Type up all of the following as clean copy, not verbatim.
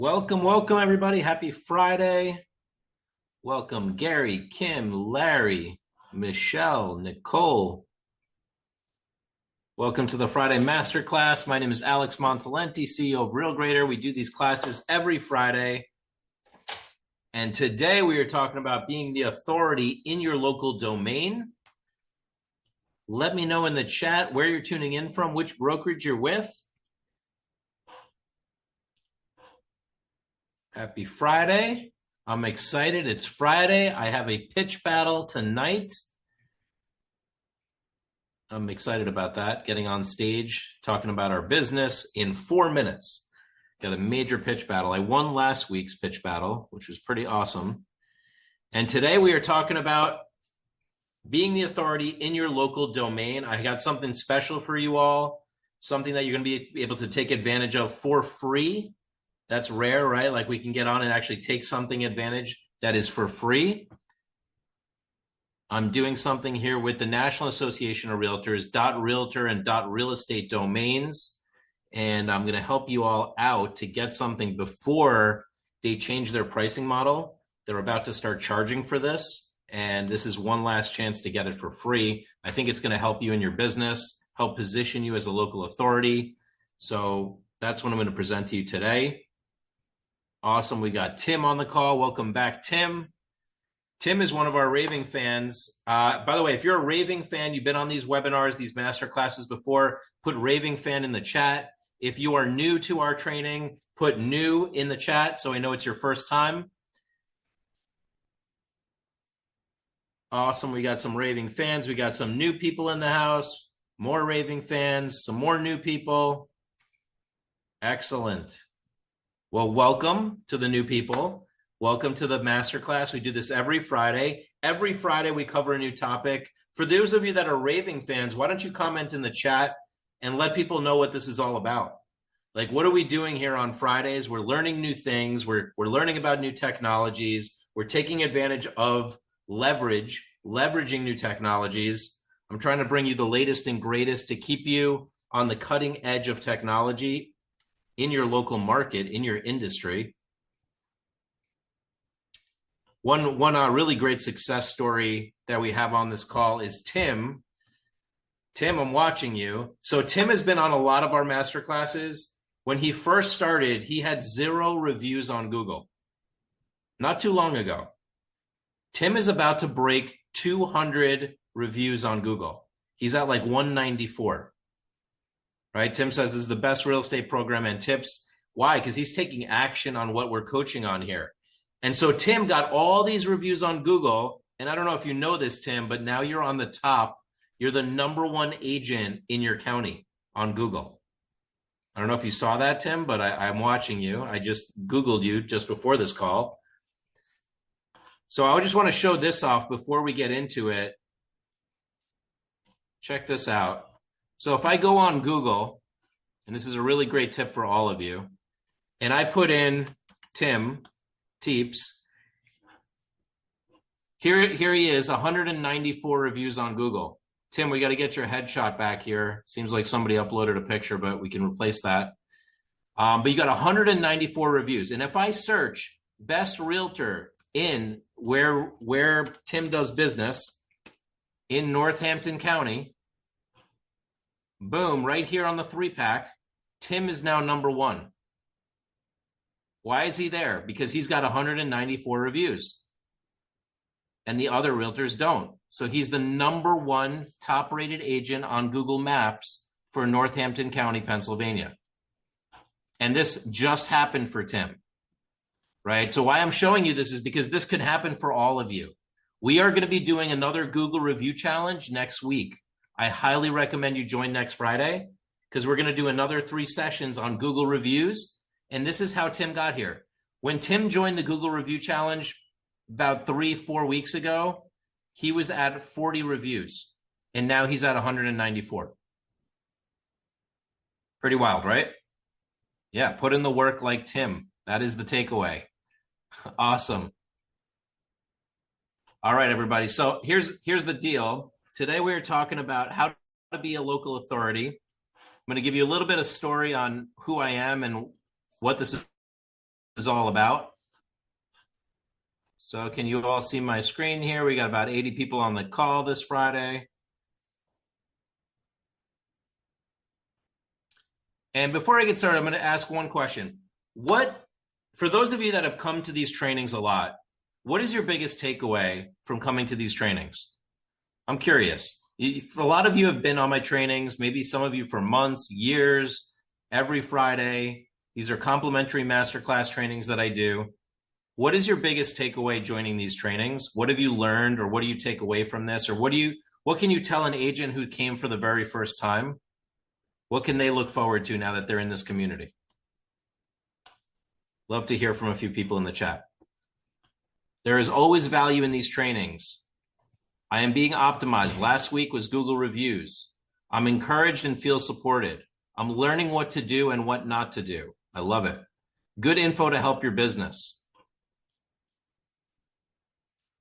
Welcome, everybody. Happy Friday. Welcome, Gary, Kim, Larry, Michelle, Nicole. Welcome to the Friday Masterclass. My name is Alex Montalenti, CEO of Real Grader. We do these classes every Friday. And today we are talking about being the authority in your local domain. Let me know in the chat where you're tuning in from, which brokerage you're with. Happy Friday. I'm excited. It's Friday. I have a pitch battle tonight. I'm excited about that. Getting on stage, talking about our business in 4 minutes. Got a major pitch battle. I won last week's pitch battle, which was pretty awesome. And today we are talking about being the authority in your local domain. I got something special for you all, something that you're going to be able to take advantage of for free. That's rare, right? Like we can get on and actually take something advantage that is for free. I'm doing something here with the National Association of Realtors, .realtor and .realestate domains. And I'm going to help you all out to get something before they change their pricing model. They're about to start charging for this. And this is one last chance to get it for free. I think it's going to help you in your business, help position you as a local authority. So that's what I'm going to present to you today. Awesome. We got Tim on the call. Welcome back, Tim. Tim is one of our raving fans. By the way, if you're a raving fan, you've been on these webinars, these master classes before, put raving fan in the chat. If you are new to our training, put new in the chat so I know it's your first time. Awesome. We got some raving fans. We got some new people in the house, more raving fans, some more new people. Excellent. Well, welcome to the new people. Welcome to the Masterclass. We do this every Friday. Every Friday, we cover a new topic. For those of you that are raving fans, why don't you comment in the chat and let people know what this is all about? Like, what are we doing here on Fridays? We're learning new things. We're learning about new technologies. We're taking advantage of leveraging new technologies. I'm trying to bring you the latest and greatest to keep you on the cutting edge of technology in your local market, in your industry. One really great success story that we have on this call is Tim. Tim, I'm watching you. So Tim has been on a lot of our master classes. When he first started, he had 0 reviews on Google. Not too long ago. Tim is about to break 200 reviews on Google. He's at like 194. Right? Tim says this is the best real estate program and tips. Why? Because he's taking action on what we're coaching on here. And so Tim got all these reviews on Google. And I don't know if you know this, Tim, but now you're on the top. You're the #1 agent in your county on Google. I don't know if you saw that, Tim, but I'm watching you. I just Googled you just before this call. So I just want to show this off before we get into it. Check this out. So if I go on Google, and this is a really great tip for all of you, and I put in Tim Teeps, here he is, 194 reviews on Google. Tim, we got to get your headshot back here. Seems like somebody uploaded a picture, but we can replace that. But you got 194 reviews. And if I search best realtor in where Tim does business in Northampton County, boom, right here on the 3-pack, Tim is now #1. Why is he there? Because he's got 194 reviews and the other realtors don't. So he's the #1 top-rated agent on Google Maps for Northampton County, Pennsylvania. And this just happened for Tim, right? So why I'm showing you this is because this could happen for all of you. We are going to be doing another Google review challenge next week. I highly recommend you join next Friday because we're going to do another 3 sessions on Google reviews. And this is how Tim got here. When Tim joined the Google Review Challenge about 3-4 weeks ago, he was at 40 reviews. And now he's at 194. Pretty wild, right? Yeah, put in the work like Tim. That is the takeaway. Awesome. All right, everybody. So here's the deal. Today we are talking about how to be a local authority. I'm going to give you a little bit of story on who I am and what this is is all about. So can you all see my screen here? We got about 80 people on the call this Friday. And before I get started, I'm going to ask one question. For those of you that have come to these trainings a lot, what is your biggest takeaway from coming to these trainings? I'm curious. A lot of you have been on my trainings, maybe some of you for months, years, every Friday. These are complimentary masterclass trainings that I do. What is your biggest takeaway joining these trainings? What have you learned, or what do you take away from this? Or what can you tell an agent who came for the very first time? What can they look forward to now that they're in this community? Love to hear from a few people in the chat. There is always value in these trainings. I am being optimized. Last week was Google reviews. I'm encouraged and feel supported. I'm learning what to do and what not to do. I love it. Good info to help your business.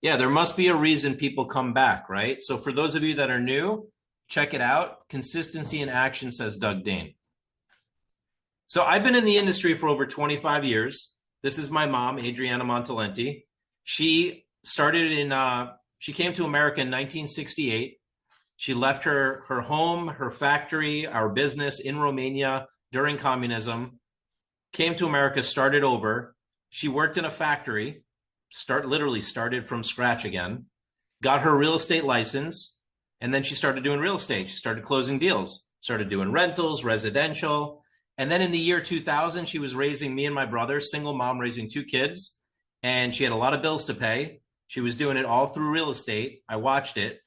Yeah, there must be a reason people come back, right? So for those of you that are new, check it out. Consistency in action, says Doug Dane. So I've been in the industry for over 25 years. This is my mom, Adriana Montalenti. She came to America in 1968. She left her home, her factory, our business in Romania during communism, came to America, started over. She worked in a factory, literally started from scratch again, got her real estate license, and then she started doing real estate. She started closing deals, started doing rentals, residential. And then in the year 2000, she was raising me and my brother, single mom raising 2 kids, and she had a lot of bills to pay. She was doing it all through real estate. I watched it.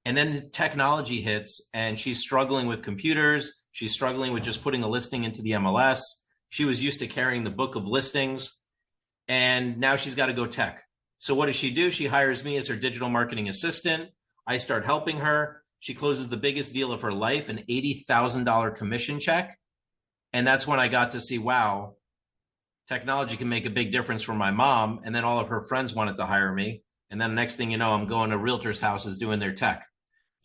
And then the technology hits and she's struggling with computers. She's struggling with just putting a listing into the MLS. She was used to carrying the book of listings, and now she's got to go tech. So what does she do? She hires me as her digital marketing assistant. I start helping her. She closes the biggest deal of her life, an $80,000 commission check. And that's when I got to see, wow, technology can make a big difference for my mom. And then all of her friends wanted to hire me. And then the next thing you know, I'm going to realtors' houses doing their tech.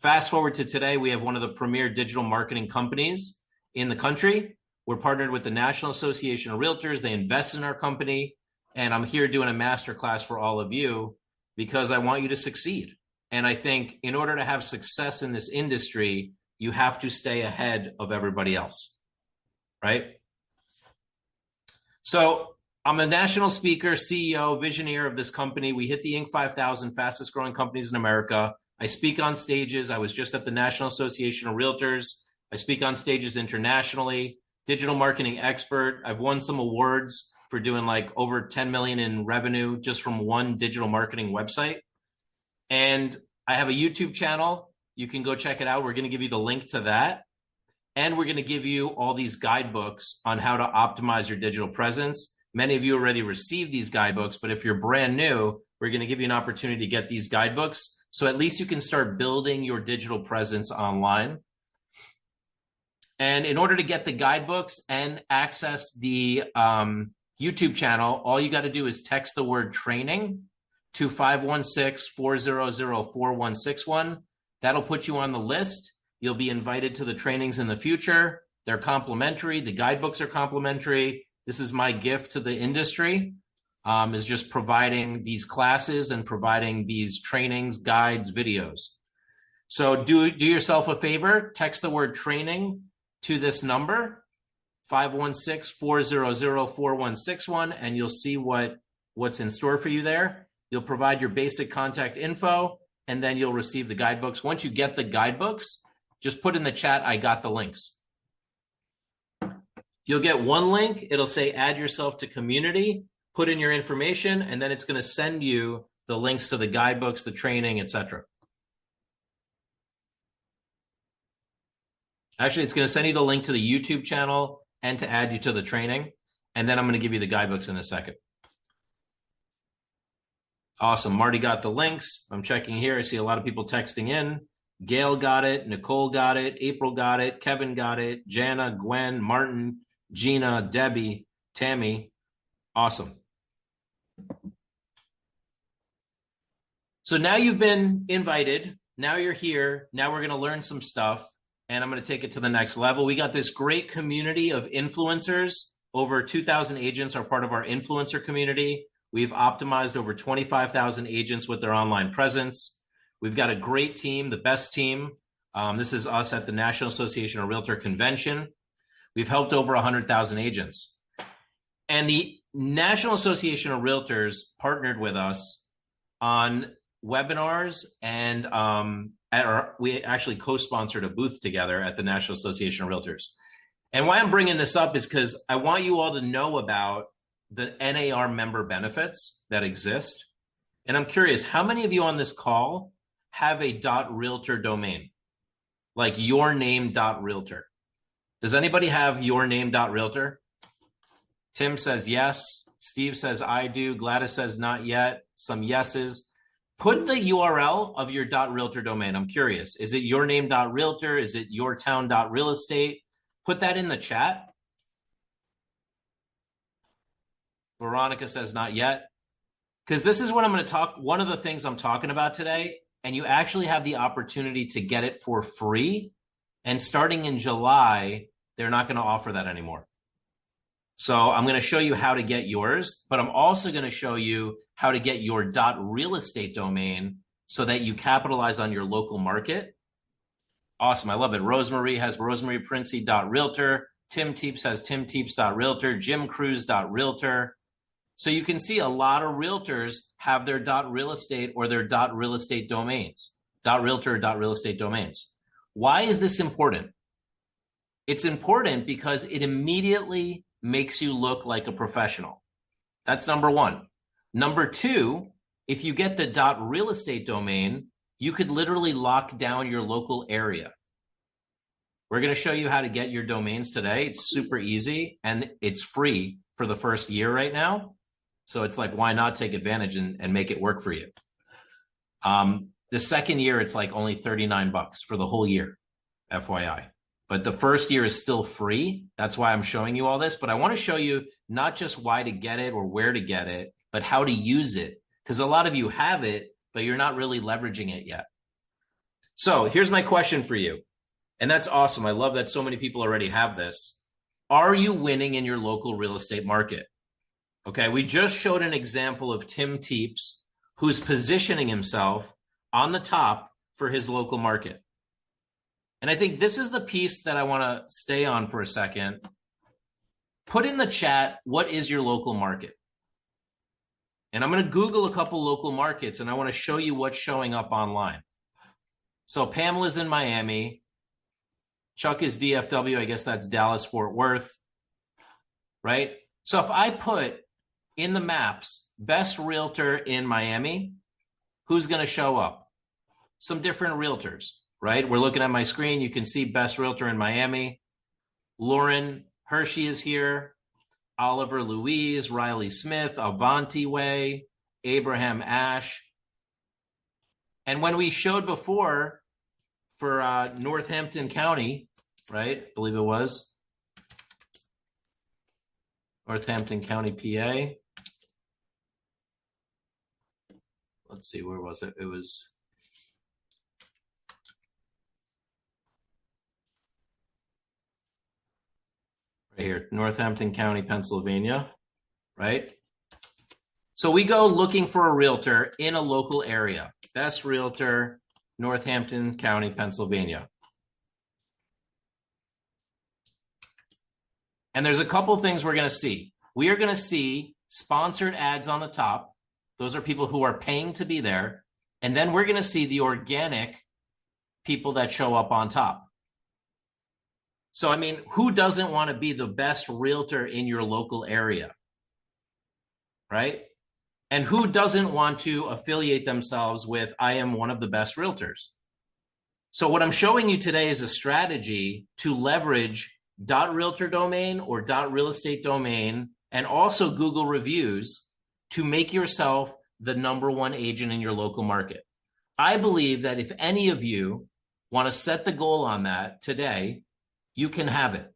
Fast forward to today, we have one of the premier digital marketing companies in the country. We're partnered with the National Association of Realtors. They invest in our company. And I'm here doing a masterclass for all of you because I want you to succeed. And I think in order to have success in this industry, you have to stay ahead of everybody else, right? So I'm a national speaker, CEO, visionary of this company. We hit the Inc. 5000 fastest growing companies in America. I speak on stages. I was just at the National Association of Realtors. I speak on stages internationally, digital marketing expert. I've won some awards for doing like over 10 million in revenue just from one digital marketing website. And I have a YouTube channel. You can go check it out. We're going to give you the link to that. And we're going to give you all these guidebooks on how to optimize your digital presence. Many of you already received these guidebooks, but if you're brand new, we're going to give you an opportunity to get these guidebooks. So at least you can start building your digital presence online. And in order to get the guidebooks and access the YouTube channel, all you got to do is text the word training to 516-400-4161. That'll put you on the list. You'll be invited to the trainings in the future. They're complimentary. The guidebooks are complimentary. This is my gift to the industry, is just providing these classes and providing these trainings, guides, videos. So do yourself a favor, text the word training to this number, 516-400-4161, and you'll see what's in store for you there. You'll provide your basic contact info, and then you'll receive the guidebooks. Once you get the guidebooks, just put in the chat, I got the links. You'll get one link. It'll say add yourself to community, put in your information, and then it's going to send you the links to the guidebooks, the training, etc. Actually, it's going to send you the link to the YouTube channel and to add you to the training. And then I'm going to give you the guidebooks in a second. Awesome. Marty got the links. I'm checking here. I see a lot of people texting in. Gail got it. Nicole got it. April got it. Kevin got it. Jana, Gwen, Martin, Gina, Debbie, Tammy. Awesome. So now you've been invited. Now you're here. Now we're going to learn some stuff, and I'm going to take it to the next level. We got this great community of influencers over 2,000 agents are part of our influencer community. We've optimized over 25,000 agents with their online presence. We've got a great team, the best team. This is us at the National Association of Realtor Convention. We've helped over 100,000 agents. And the National Association of Realtors partnered with us on webinars, and we actually co-sponsored a booth together at the National Association of Realtors. And why I'm bringing this up is because I want you all to know about the NAR member benefits that exist. And I'm curious, how many of you on this call have a .realtor domain? Like yourname.realtor. Does anybody have yourname.realtor? Tim says yes. Steve says I do. Gladys says not yet. Some yeses. Put the URL of your .realtor domain. I'm curious. Is it yourname.realtor? Is it yourtown.realestate? Put that in the chat. Veronica says not yet. Because this is what I'm going to talk, one of the things I'm talking about today, and you actually have the opportunity to get it for free. And starting in July, they're not going to offer that anymore. So I'm going to show you how to get yours, but I'm also going to show you how to get your .real estate domain so that you capitalize on your local market. Awesome. I love it. Rosemary has rosemaryprincey.realtor. Tim Teeps has timteeps.realtor. Jim Cruz.realtor. So you can see a lot of realtors have their .real estate or their .real estate domains, .realtor or .real estate domains. Why is this important? It's important because it immediately makes you look like a professional. That's number one. Number two, if you get the .real estate domain, you could literally lock down your local area. We're going to show you how to get your domains today. It's super easy and it's free for the first year right now. So it's like, why not take advantage and make it work for you? The second year, it's like only $39 for the whole year, FYI. But the first year is still free. That's why I'm showing you all this. But I want to show you not just why to get it or where to get it, but how to use it. Because a lot of you have it, but you're not really leveraging it yet. So here's my question for you. And that's awesome. I love that so many people already have this. Are you winning in your local real estate market? Okay, we just showed an example of Tim Teeps, who's positioning himself on the top for his local market. And I think this is the piece that I want to stay on for a second. Put in the chat, what is your local market? And I'm going to Google a couple local markets, and I want to show you what's showing up online. So Pamela's in Miami. Chuck is DFW. I guess that's Dallas, Fort Worth, right? So if I put in the maps, best realtor in Miami, who's going to show up? Some different realtors, right? We're looking at my screen. You can see best realtor in Miami. Lauren Hershey is here. Oliver Louise, Riley Smith, Avanti Way, Abraham Ash. And when we showed before for Northampton County, right? I believe it was Northampton County, PA. Let's see, where was it? It was right here, Northampton County, Pennsylvania, right? So we go looking for a realtor in a local area. Best realtor, Northampton County, Pennsylvania. And there's a couple things we're going to see. We are going to see sponsored ads on the top. Those are people who are paying to be there. And then we're going to see the organic people that show up on top. So, I mean, who doesn't want to be the best realtor in your local area, right? And who doesn't want to affiliate themselves with, I am one of the best realtors? So what I'm showing you today is a strategy to leverage .realtor domain or .real estate domain and also Google reviews to make yourself the #1 agent in your local market. I believe that if any of you want to set the goal on that today, you can have it.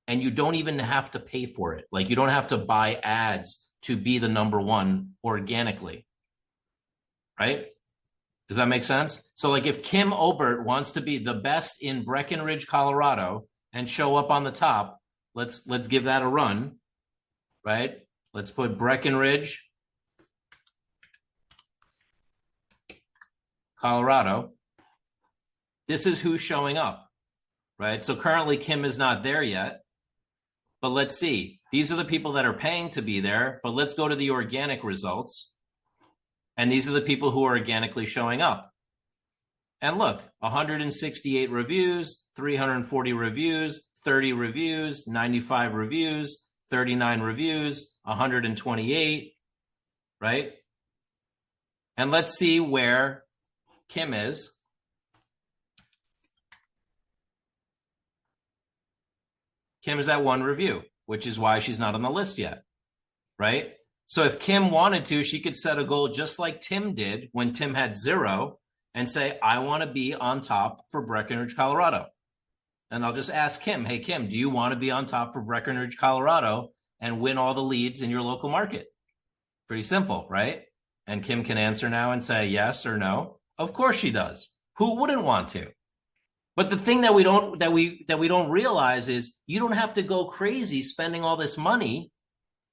And you don't even have to pay for it. Like, you don't have to buy ads to be the #1 organically, right? Does that make sense? So like if Kim Obert wants to be the best in Breckenridge, Colorado and show up on the top, let's give that a run, right? Let's put Breckenridge, Colorado. This is who's showing up, right? So currently Kim is not there yet, but let's see. These are the people that are paying to be there, but let's go to the organic results. And these are the people who are organically showing up. And look, 168 reviews, 340 reviews, 30 reviews, 95 reviews, 39 reviews, 128, right? And let's see where Kim is. Kim is at 1 review, which is why she's not on the list yet, right? So if Kim wanted to, she could set a goal just like Tim did when Tim had 0 and say, I want to be on top for Breckenridge, Colorado. And I'll just ask Kim, hey, Kim, do you want to be on top for Breckenridge, Colorado and win all the leads in your local market? Pretty simple, right? And Kim can answer now and say yes or no. Of course she does. Who wouldn't want to? But the thing that we don't realize is you don't have to go crazy spending all this money.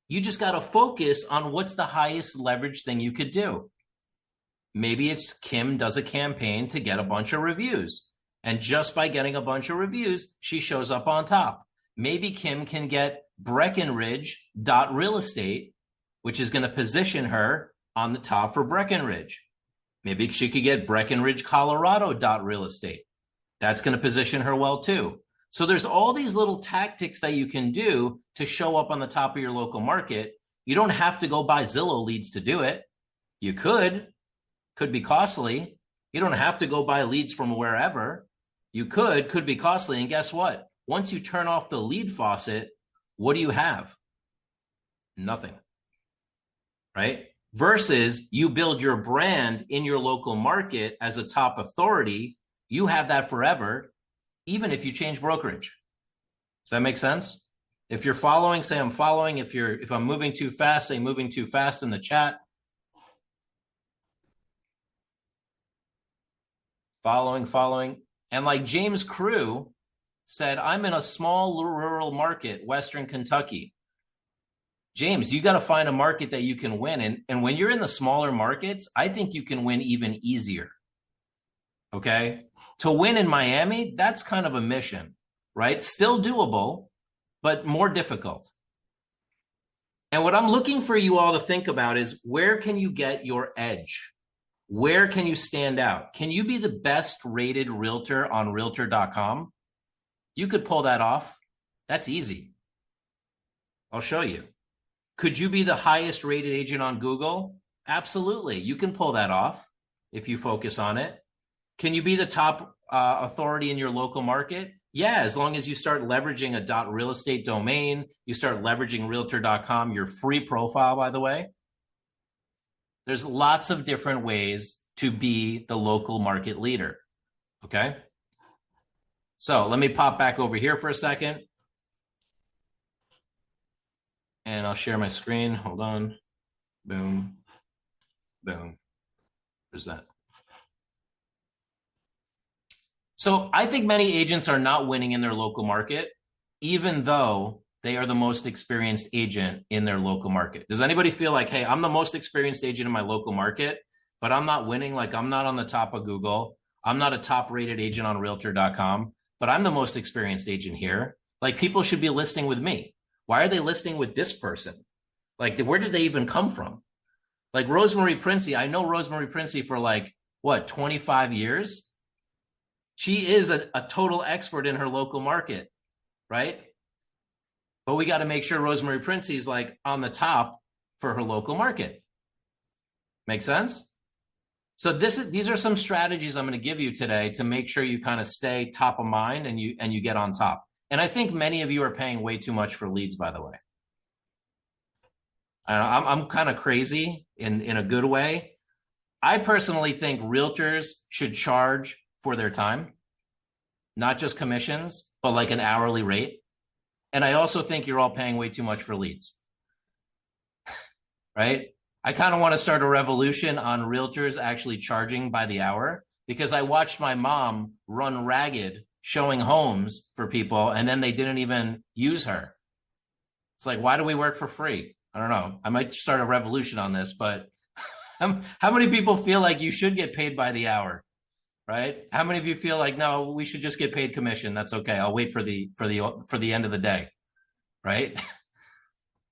You just got to focus on what's the highest leverage thing you could do. Maybe it's Kim does a campaign to get a bunch of reviews. And just by getting a bunch of reviews, she shows up on top. Maybe Kim can get Breckenridge.realestate, which is going to position her on the top for Breckenridge. Maybe she could get Breckenridge, Colorado.realestate. That's going to position her well too. So there's all these little tactics that you can do to show up on the top of your local market. You don't have to go buy Zillow leads to do it. You could be costly. You don't have to go buy leads from wherever. You could be costly. And guess what? Once you turn off the lead faucet, what do you have? Nothing, right? Versus you build your brand in your local market as a top authority. You have that forever, even if you change brokerage. Does that make sense? If you're following, say I'm following. If I'm moving too fast, say moving too fast in the chat. Following. And like James Crew said, I'm in a small rural market, Western Kentucky. James, you got to find a market that you can win. And when you're in the smaller markets, I think you can win even easier. Okay? To win in Miami, that's kind of a mission, right? Still doable, but more difficult. And what I'm looking for you all to think about is where can you get your edge? Where can you stand out? Can you be the best rated realtor on realtor.com? You could pull that off. That's easy. I'll show you. Could you be the highest rated agent on Google? Absolutely. You can pull that off if you focus on it. Can you be the top authority in your local market? Yeah, as long as you start leveraging a .real estate domain, you start leveraging realtor.com, your free profile, by the way. There's lots of different ways to be the local market leader, okay? So let me pop back over here for a second. And I'll share my screen. Hold on. Boom. Boom. There's that. So I think many agents are not winning in their local market, even though they are the most experienced agent in their local market. Does anybody feel like, hey, I'm the most experienced agent in my local market, but I'm not winning? Like I'm not on the top of Google. I'm not a top rated agent on realtor.com, but I'm the most experienced agent here. Like people should be listing with me. Why are they listing with this person? Like where did they even come from? Like Rosemary Princey, I know Rosemary Princey for like, what, 25 years? She is a total expert in her local market, right? But we got to make sure Rosemary Princey is like on the top for her local market. Make sense? So these are some strategies I'm going to give you today to make sure you kind of stay top of mind and you get on top. And I think many of you are paying way too much for leads, by the way. I'm kind of crazy in a good way. I personally think realtors should charge for their time, not just commissions, but like an hourly rate. And I also think you're all paying way too much for leads, right? I kind of want to start a revolution on realtors actually charging by the hour because I watched my mom run ragged showing homes for people, and then they didn't even use her. It's like, why do we work for free? I don't know. I might start a revolution on this, but how many people feel like you should get paid by the hour, right? How many of you feel like, no, we should just get paid commission? That's okay. I'll wait for the end of the day, right?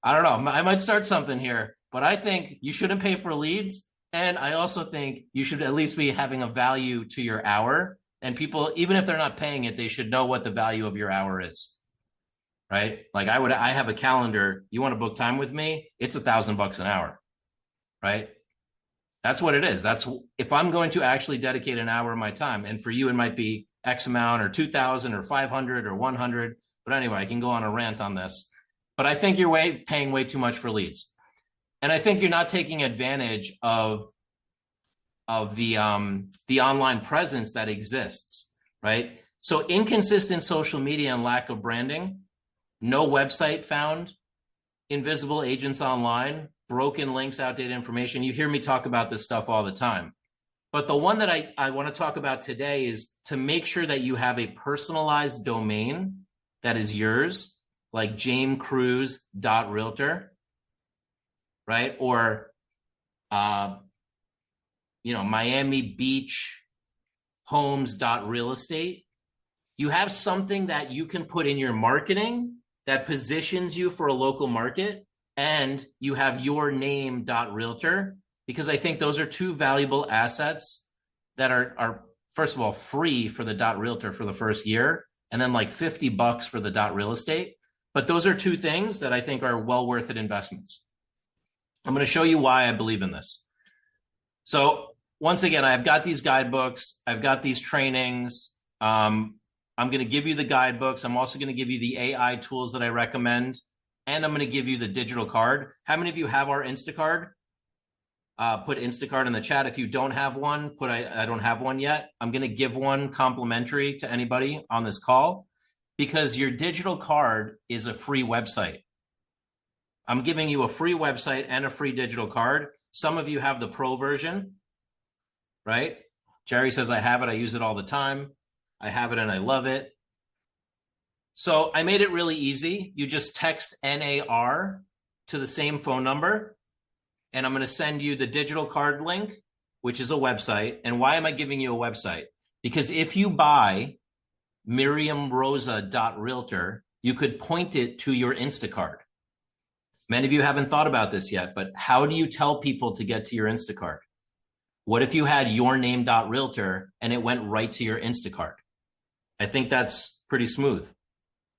I don't know. I might start something here, but I think you shouldn't pay for leads. And I also think you should at least be having a value to your hour. And people, even if they're not paying it, they should know what the value of your hour is, right? Like I have a calendar. You want to book time with me? It's $1,000 an hour, right? That's what it is. That's if I'm going to actually dedicate an hour of my time. And for you, it might be X amount or 2,000 or 500 or 100. But anyway, I can go on a rant on this. But I think you're paying way too much for leads. And I think you're not taking advantage of the online presence that exists, right? So inconsistent social media and lack of branding, no website found, invisible agents online, broken links, outdated information. You hear me talk about this stuff all the time. But the one that I want to talk about today is to make sure that you have a personalized domain that is yours, like jamecruz.realtor, right? Or, Miami Beach homes.realestate. You have something that you can put in your marketing that positions you for a local market, and you have your name.realtor, because I think those are two valuable assets that are first of all free for the .realtor for the first year, and then like $50 for the .real estate. But those are two things that I think are well worth it investments. I'm going to show you why I believe in this. So once again, I've got these guidebooks, I've got these trainings. I'm going to give you the guidebooks. I'm also going to give you the AI tools that I recommend, and I'm going to give you the digital card. How many of you have our Instacard? Put Instacard in the chat. If you don't have one, put I don't have one yet. I'm going to give one complimentary to anybody on this call, because your digital card is a free website. I'm giving you a free website and a free digital card. Some of you have the pro version, right? Jerry says, I have it. I use it all the time. I have it and I love it. So I made it really easy. You just text NAR to the same phone number, and I'm going to send you the digital card link, which is a website. And why am I giving you a website? Because if you buy miriamrosa.realtor, you could point it to your Instacard. Many of you haven't thought about this yet, but how do you tell people to get to your Instacard? What if you had your name.realtor and it went right to your Instacard? I think that's pretty smooth.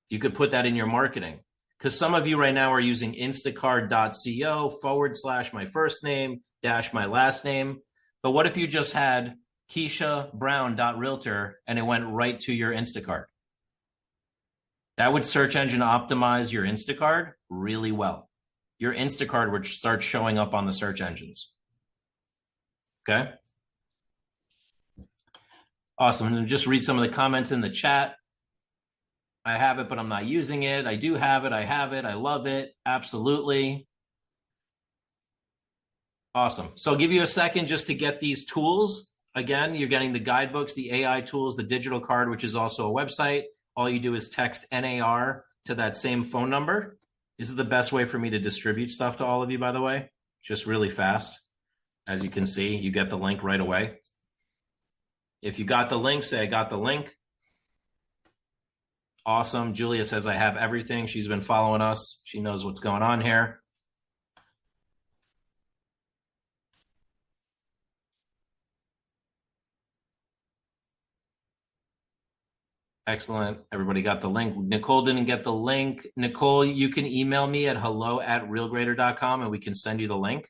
You could put that in your marketing, because some of you right now are using instacard.co/ my first name - my last name. But what if you just had KeishaBrown.realtor and it went right to your Instacard? That would search engine optimize your Instacard really well. Your Instacard would start showing up on the search engines. Okay. Awesome. And just read some of the comments in the chat. I have it, but I'm not using it. I do have it. I have it. I love it. Absolutely. Awesome. So I'll give you a second just to get these tools. Again, you're getting the guidebooks, the AI tools, the digital card, which is also a website. All you do is text NAR to that same phone number. This is the best way for me to distribute stuff to all of you, by the way. Just really fast. As you can see, you get the link right away. If you got the link, say I got the link. Awesome. Julia says I have everything. She's been following us. She knows what's going on here. Excellent. Everybody got the link. Nicole didn't get the link. Nicole, you can email me at hello@realgrader.com and we can send you the link.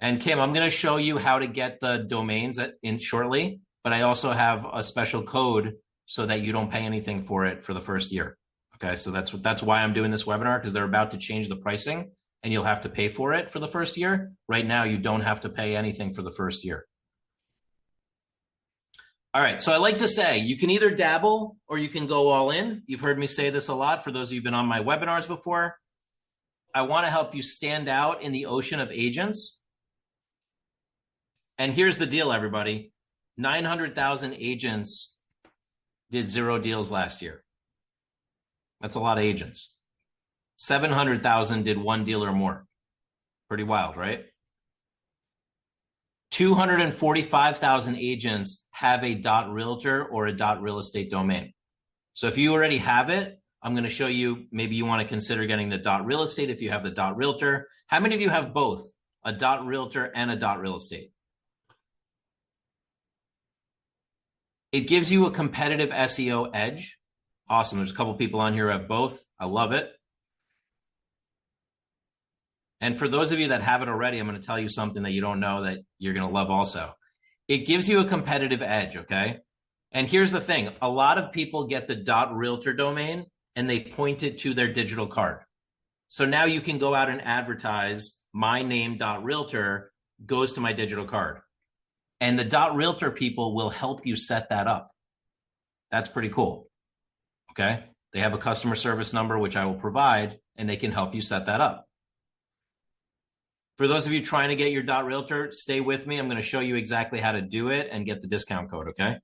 And Kim, I'm going to show you how to get the domains in shortly, but I also have a special code so that you don't pay anything for it for the first year. Okay, so that's why I'm doing this webinar, because they're about to change the pricing and you'll have to pay for it for the first year. Right now, you don't have to pay anything for the first year. All right, so I like to say you can either dabble or you can go all in. You've heard me say this a lot for those of you who've been on my webinars before. I want to help you stand out in the ocean of agents. And here's the deal, everybody. 900,000 agents did 0 deals last year. That's a lot of agents. 700,000 did 1 deal or more. Pretty wild, right? 245,000 agents have a .realtor or a .real estate domain. So if you already have it, I'm going to show you, maybe you want to consider getting the .real estate if you have the .realtor. How many of you have both a .realtor and a .real estate? It gives you a competitive SEO edge. Awesome. There's a couple people on here who have both. I love it. And for those of you that have it already, I'm going to tell you something that you don't know that you're going to love also. It gives you a competitive edge, okay? And here's the thing. A lot of people get the .realtor domain and they point it to their digital card. So now you can go out and advertise my name .realtor goes to my digital card. And the .realtor people will help you set that up. That's pretty cool, okay? They have a customer service number, which I will provide, and they can help you set that up. For those of you trying to get your .realtor, stay with me. I'm going to show you exactly how to do it and get the discount code, okay?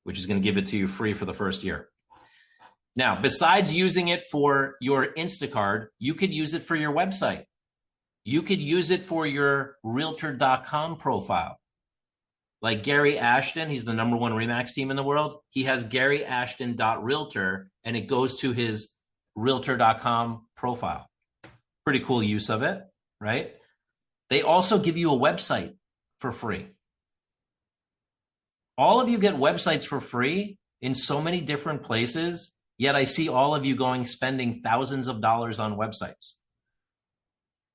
Which is going to give it to you free for the first year. Now, besides using it for your Instacard, you could use it for your website. You could use it for your realtor.com profile. Like Gary Ashton, he's the #1 Remax team in the world. He has GaryAshton.realtor, and it goes to his realtor.com profile. Pretty cool use of it, right? They also give you a website for free. All of you get websites for free in so many different places, yet I see all of you spending thousands of dollars on websites.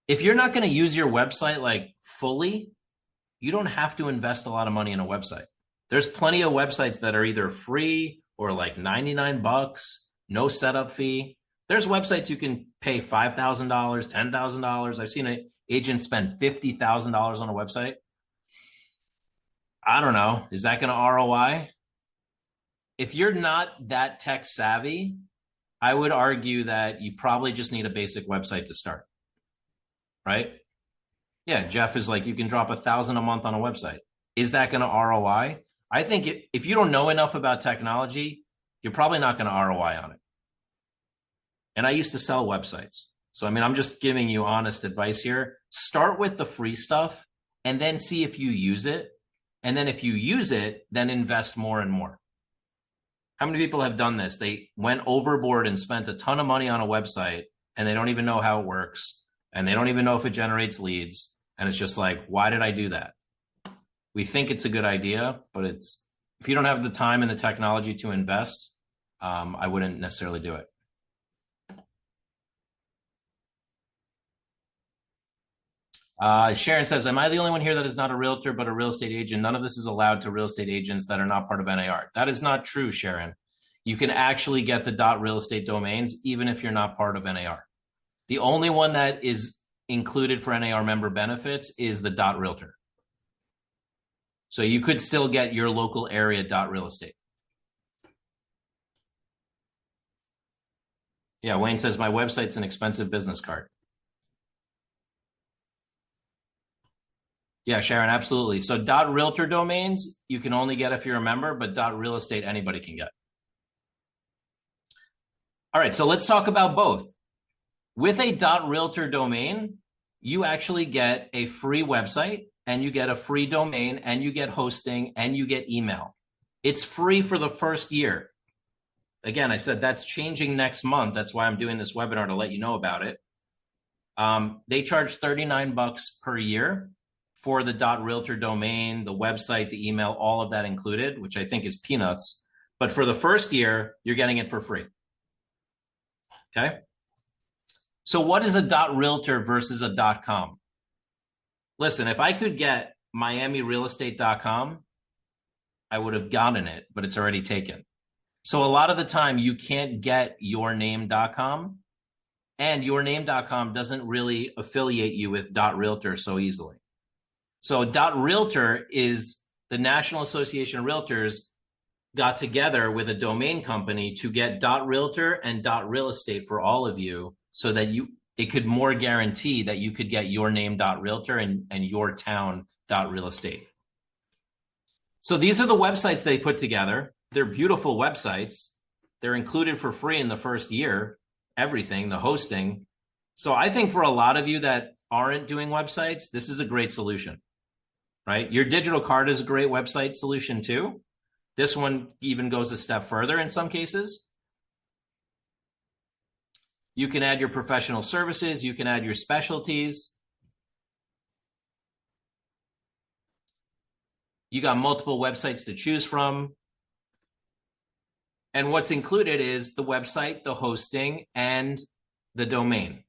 If you're not going to use your website like fully, you don't have to invest a lot of money in a website. There's plenty of websites that are either free or like 99 bucks, no setup fee. There's websites you can pay $5,000, $10,000. I've seen an agent spend $50,000 on a website. I don't know. Is that going to ROI? If you're not that tech savvy, I would argue that you probably just need a basic website to start, right? Yeah, Jeff is like, you can drop $1,000 a month on a website. Is that going to ROI? I think if you don't know enough about technology, you're probably not going to ROI on it. And I used to sell websites. So, I mean, I'm just giving you honest advice here. Start with the free stuff and then see if you use it. And then if you use it, then invest more and more. How many people have done this? They went overboard and spent a ton of money on a website and they don't even know how it works. And they don't even know if it generates leads. And it's just like, why did I do that? We think it's a good idea, but if you don't have the time and the technology to invest, I wouldn't necessarily do it. Sharon says, am I the only one here that is not a realtor, but a real estate agent? None of this is allowed to real estate agents that are not part of NAR. That is not true, Sharon. You can actually get the .real estate domains, even if you're not part of NAR. The only one that is included for NAR member benefits is the .realtor. So you could still get your local area .real estate. Yeah, Wayne says, my website's an expensive business card. Yeah, Sharon, absolutely. So .realtor domains, you can only get if you're a member, but .real estate, anybody can get. All right, so let's talk about both. With a .realtor domain, you actually get a free website and you get a free domain and you get hosting and you get email. It's free for the first year. Again, I said that's changing next month. That's why I'm doing this webinar to let you know about it. They charge 39 bucks per year for the .realtor domain, the website, the email, all of that included, which I think is peanuts. But for the first year, you're getting it for free. Okay. So what is a .realtor versus a .com? Listen, if I could get MiamiRealestate.com, I would have gotten it, but it's already taken. So a lot of the time you can't get yourname.com, and yourname.com doesn't really affiliate you with .realtor so easily. So .realtor is the National Association of Realtors got together with a domain company to get .realtor and .real estate for all of you so that it could more guarantee that you could get your name.realtor and your town.real estate. So these are the websites they put together. they're beautiful websites. They're included for free in the first year, everything, the hosting. So I think for a lot of you that aren't doing websites, this is a great solution, right? Your digital card is a great website solution too. This one even goes a step further in some cases. You can add your professional services. You can add your specialties. You got multiple websites to choose from. And what's included is the website, the hosting, and the domain.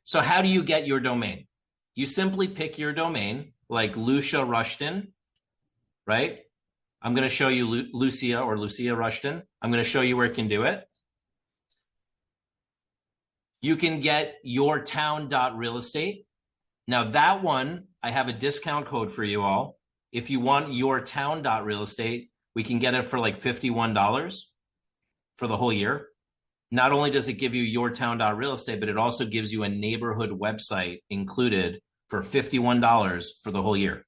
So how do you get your domain? You simply pick your domain, like Lucia Rushton, right? I'm going to show you Lucia or Lucia Rushton. I'm going to show you where you can do it. You can get yourtown.realestate. Now that one, I have a discount code for you all. If you want yourtown.realestate, we can get it for like $51 for the whole year. Not only does it give you yourtown.realestate, but it also gives you a neighborhood website included for $51 for the whole year.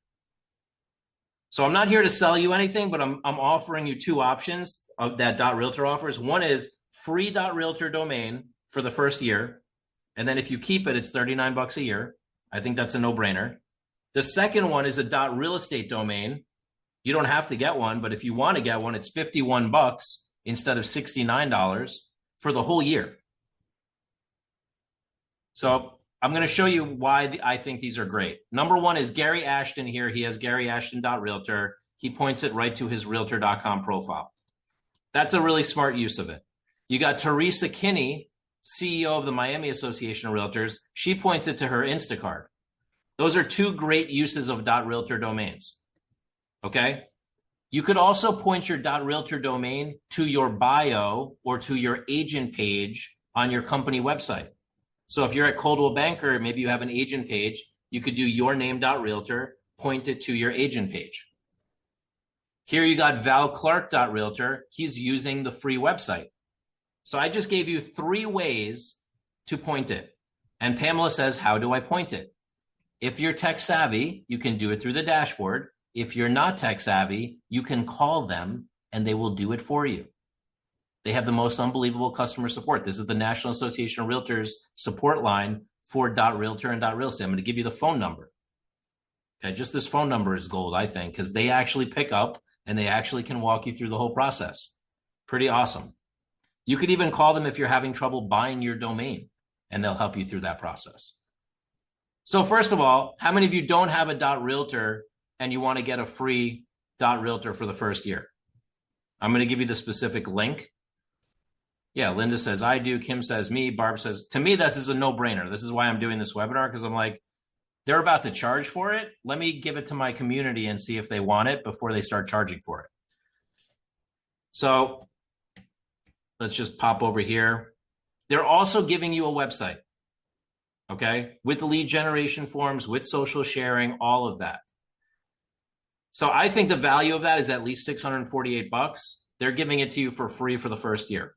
So I'm not here to sell you anything, but I'm offering you two options of that .realtor offers. One is free .realtor domain for the first year. And then if you keep it, it's $39 a year. I think that's a no-brainer. The second one is a .real estate domain. You don't have to get one, but if you want to get one, it's $51 instead of $69 for the whole year. So I'm going to show you why I think these are great. Number one is Gary Ashton here. He has GaryAshton.realtor. He points it right to his realtor.com profile. That's a really smart use of it. You got Teresa Kinney, CEO of the Miami Association of Realtors. She points it to her Instacart. Those are two great uses of .realtor domains. Okay. You could also point your .realtor domain to your bio or to your agent page on your company website. So if you're at Coldwell Banker, maybe you have an agent page, you could do your name.realtor, point it to your agent page. Here you got valclark.realtor. He's using the free website. So I just gave you 3 ways to point it. And Pamela says, how do I point it? If you're tech savvy, you can do it through the dashboard. If you're not tech savvy, you can call them and they will do it for you. They have the most unbelievable customer support. This is the National Association of Realtors support line for .realtor and .real estate. I'm going to give you the phone number. Okay, just this phone number is gold, I think, because they actually pick up and they actually can walk you through the whole process. Pretty awesome. You could even call them if you're having trouble buying your domain, and they'll help you through that process. So first of all, how many of you don't have a .realtor and you want to get a free .realtor for the first year? I'm going to give you the specific link. Yeah, Linda says, I do. Kim says, me. Barb says, to me, this is a no-brainer. This is why I'm doing this webinar, because I'm like, they're about to charge for it. Let me give it to my community and see if they want it before they start charging for it. So let's just pop over here. They're also giving you a website, okay, with the lead generation forms, with social sharing, all of that. So I think the value of that is at least $648. They're giving it to you for free for the first year.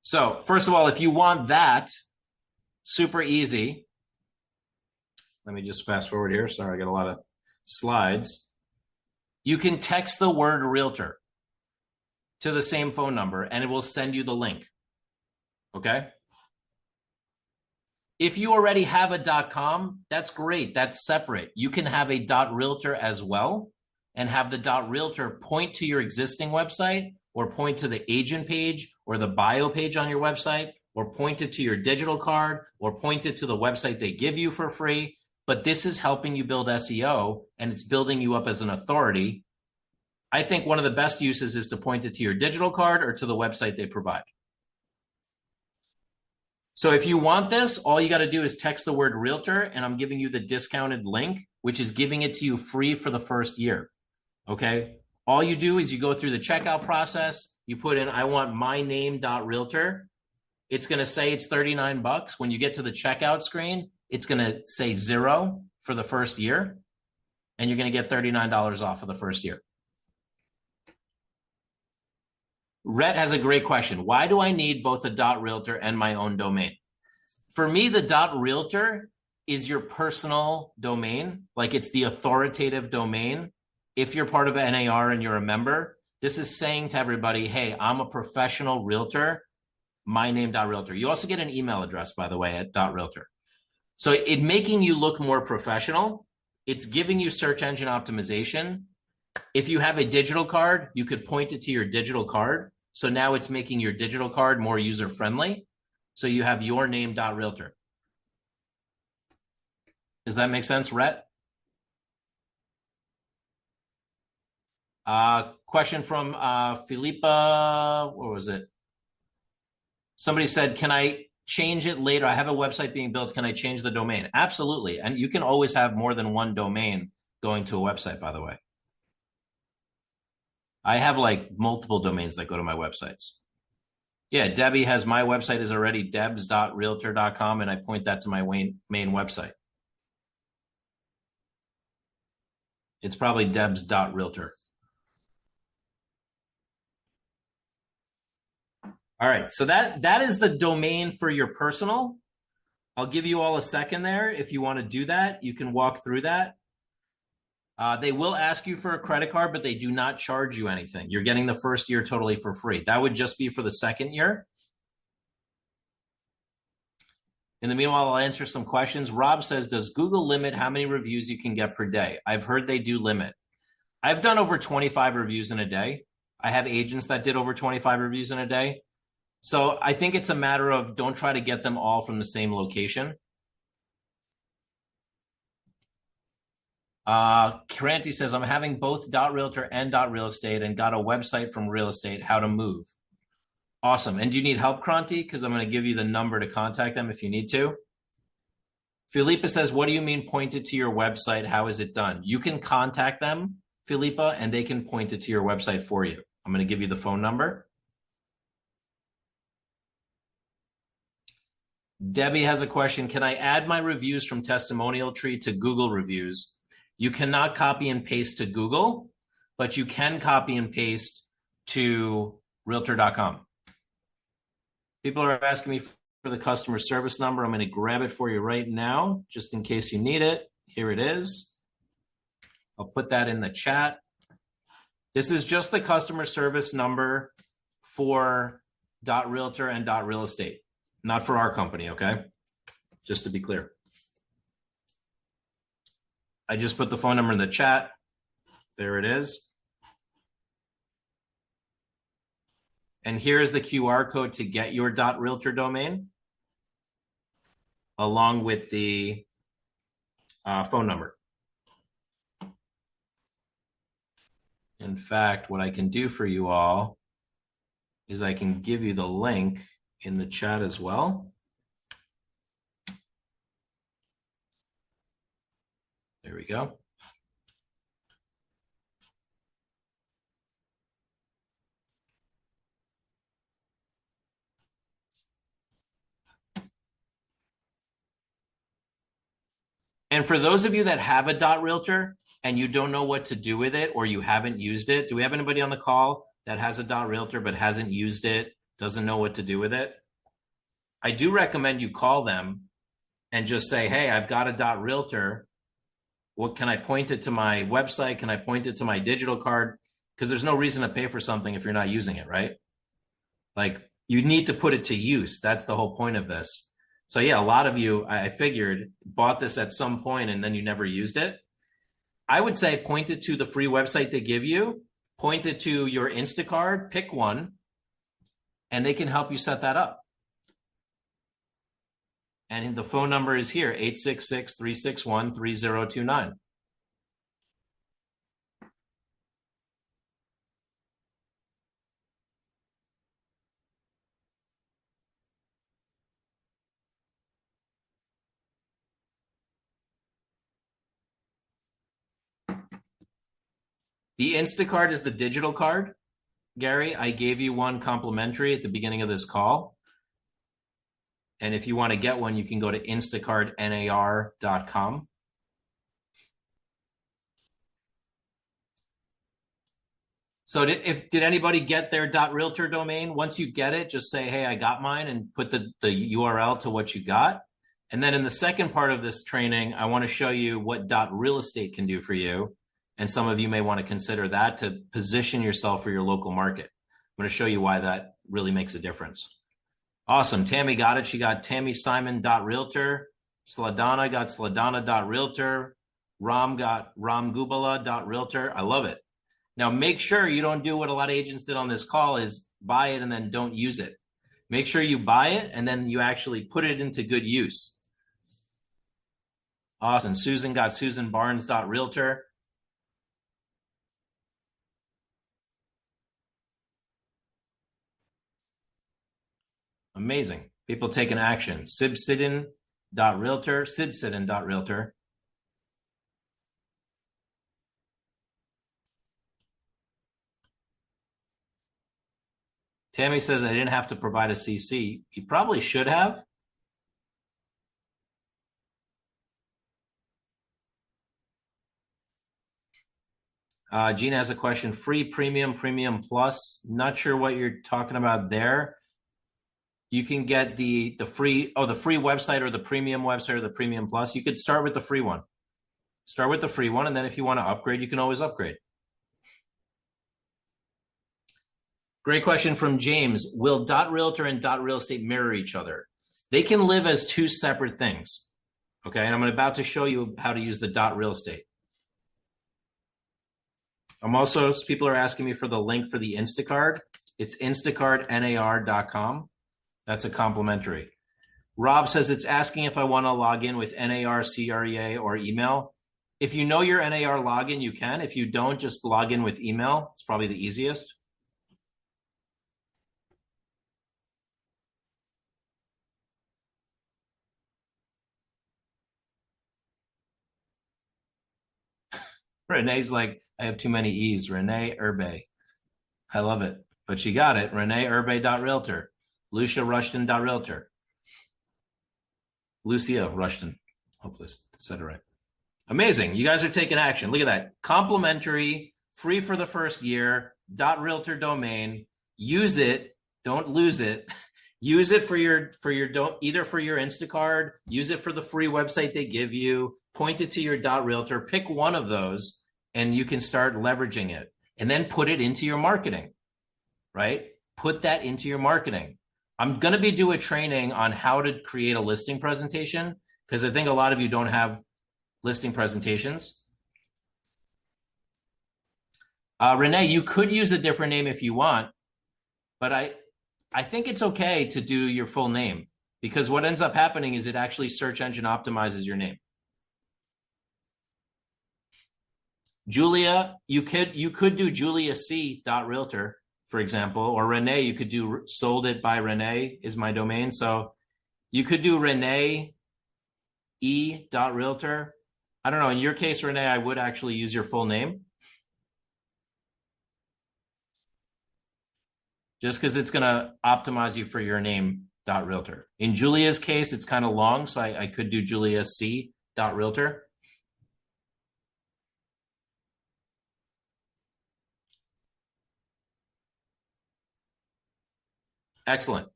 So first of all, if you want that, super easy. Let me just fast forward here. Sorry, I got a lot of slides. You can text the word realtor to the same phone number and it will send you the link. Okay. If you already have a .com, that's great. That's separate. You can have a .realtor as well and have the .realtor point to your existing website or point to the agent page or the bio page on your website or point it to your digital card or point it to the website they give you for free. But this is helping you build SEO and it's building you up as an authority. I think one of the best uses is to point it to your digital card or to the website they provide. So if you want this, all you got to do is text the word realtor and I'm giving you the discounted link, which is giving it to you free for the first year. Okay. All you do is you go through the checkout process. You put in, I want my name.realtor. It's going to say it's $39. When you get to the checkout screen, it's going to say 0 for the first year. And you're going to get $39 off for the first year. Rhett has a great question. Why do I need both a .realtor and my own domain? For me, the .realtor is your personal domain. Like it's the authoritative domain if you're part of NAR and you're a member, this is saying to everybody, hey, I'm a professional realtor, my name.realtor. You also get an email address, by the way, at .realtor. So it making you look more professional. It's giving you search engine optimization. If you have a digital card, you could point it to your digital card. So now it's making your digital card more user-friendly. So you have your name.realtor. Does that make sense, Rhett? Question from Philippa. What was it? Somebody said, can I change it later? I have a website being built. Can I change the domain? Absolutely. And you can always have more than one domain going to a website, by the way. I have like multiple domains that go to my websites. Yeah, Debbie has my website is already debs.realtor.com, and I point that to my main website. It's probably debs.realtor. All right, so that is the domain for your personal. I'll give you all a second there. If you want to do that, you can walk through that. They will ask you for a credit card, but they do not charge you anything. You're getting the first year totally for free. That would just be for the second year. In the meanwhile, I'll answer some questions. Rob says, does Google limit how many reviews you can get per day? I've heard they do limit. I've done over 25 reviews in a day. I have agents that did over 25 reviews in a day. So I think it's a matter of don't try to get them all from the same location. Caranti says, I'm having both .realtor and .realestate and got a website from realestate, how to move. Awesome. And do you need help, Cranti? Because I'm going to give you the number to contact them if you need to. Philippa says, what do you mean pointed to your website? How is it done? You can contact them, Philippa, and they can point it to your website for you. I'm going to give you the phone number. Debbie has a question. Can I add my reviews from Testimonial Tree to Google reviews? You cannot copy and paste to Google, but you can copy and paste to realtor.com. People are asking me for the customer service number. I'm going to grab it for you right now, just in case you need it. Here it is. I'll put that in the chat. This is just the customer service number for .realtor and .realestate. Not for our company, okay? Just to be clear. I just put the phone number in the chat. There it is. And here's the QR code to get your .realtor domain, along with the phone number. In fact, what I can do for you all is I can give you the link in the chat as well. There we go. And for those of you that have a .realtor and you don't know what to do with it, or you haven't used it, do we have anybody on the call that has a .realtor but hasn't used it, doesn't know what to do with it? I do recommend you call them and just say, hey, I've got a .realtor. What can I point it to my website? Can I point it to my digital card? Because there's no reason to pay for something if you're not using it, right? Like, you need to put it to use. That's the whole point of this. So yeah, a lot of you, I figured, bought this at some point and then you never used it. I would say point it to the free website they give you, point it to your Instacard, pick one, and they can help you set that up. And the phone number is here, 866-361-3029. The Instacard is the digital card. Gary, I gave you one complimentary at the beginning of this call. And if you want to get one, you can go to instacardnar.com. So did anybody get their .realtor domain? Once you get it, just say, hey, I got mine, and put the URL to what you got. And then in the second part of this training, I want to show you what .realestate can do for you. And some of you may want to consider that to position yourself for your local market. I'm going to show you why that really makes a difference. Awesome. Tammy got it. She got tammysimon.realtor. Sladana got sladana.realtor. Ram got ramgubala.realtor. I love it. Now, make sure you don't do what a lot of agents did on this call is buy it and then don't use it. Make sure you buy it and then you actually put it into good use. Awesome. Susan got susanbarnes.realtor. Amazing. People taking action. Sibsidin.realtor. Sidsidin.realtor. Tammy says I didn't have to provide a CC. You probably should have. Gina has a question. Free premium, premium plus. Not sure what you're talking about there. You can get the free website or the premium website or the premium plus. You could start with the free one. Start with the free one, and then if you want to upgrade, you can always upgrade. Great question from James. Will .realtor and .realestate mirror each other? They can live as two separate things. Okay, and I'm about to show you how to use the .realestate. People are asking me for the link for the Instacard. It's instacardnar.com. That's a complimentary. Rob says it's asking if I want to log in with NAR, CREA, or email. If you know your NAR login, you can. If you don't, just log in with email. It's probably the easiest. Renee's like, I have too many E's. Renee Urbe. I love it. But she got it. ReneeUrbe.realtor. Lucia Rushton.realtor. Lucia Rushton. Hopefully I said it right. Amazing. You guys are taking action. Look at that. Complimentary, free for the first year, .realtor domain. Use it. Don't lose it. Use it for your either for your Instacard, use it for the free website they give you, point it to your .realtor, pick one of those, and you can start leveraging it. And then put it into your marketing, right? Put that into your marketing. I'm going to be doing a training on how to create a listing presentation because I think a lot of you don't have listing presentations. Renee, you could use a different name if you want, but I think it's okay to do your full name because what ends up happening is it actually search engine optimizes your name. Julia, you could do juliac.realtor, for example, or Renee, you could do sold it by Renee is my domain. So you could do Renee e.realtor. I don't know. In your case, Renee, I would actually use your full name. Just because it's going to optimize you for your name, .realtor. In Julia's case, it's kind of long, so I could do juliac.realtor. Excellent.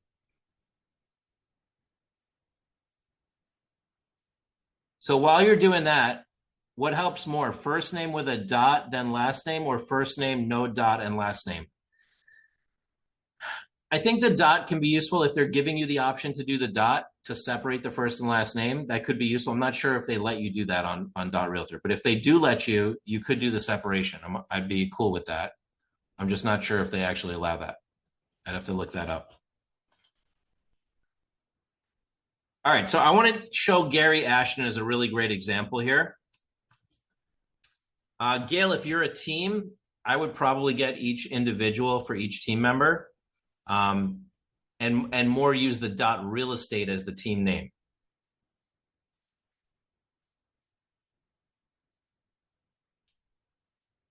So while you're doing that, what helps more? First name with a dot, then last name, or first name, no dot, and last name? I think the dot can be useful if they're giving you the option to do the dot to separate the first and last name. That could be useful. I'm not sure if they let you do that on .realtor, but if they do let you, you could do the separation. I'd be cool with that. I'm just not sure if they actually allow that. I'd have to look that up. All right, so I want to show Gary Ashton as a really great example here. Gail, if you're a team, I would probably get each individual for each team member. And more use the .realestate as the team name.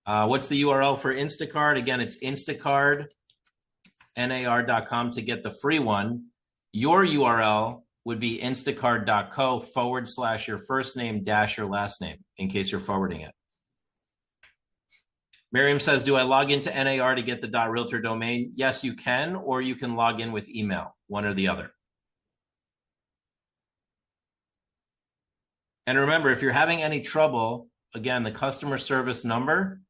What's the URL for Instacard? Again, it's instacardnar.com to get the free one. Your URL would be instacard.co/your first name - your last name in case you're forwarding it. Miriam says, do I log into NAR to get the .realtor domain? Yes, you can, or you can log in with email, one or the other. And remember, if you're having any trouble again, the customer service number,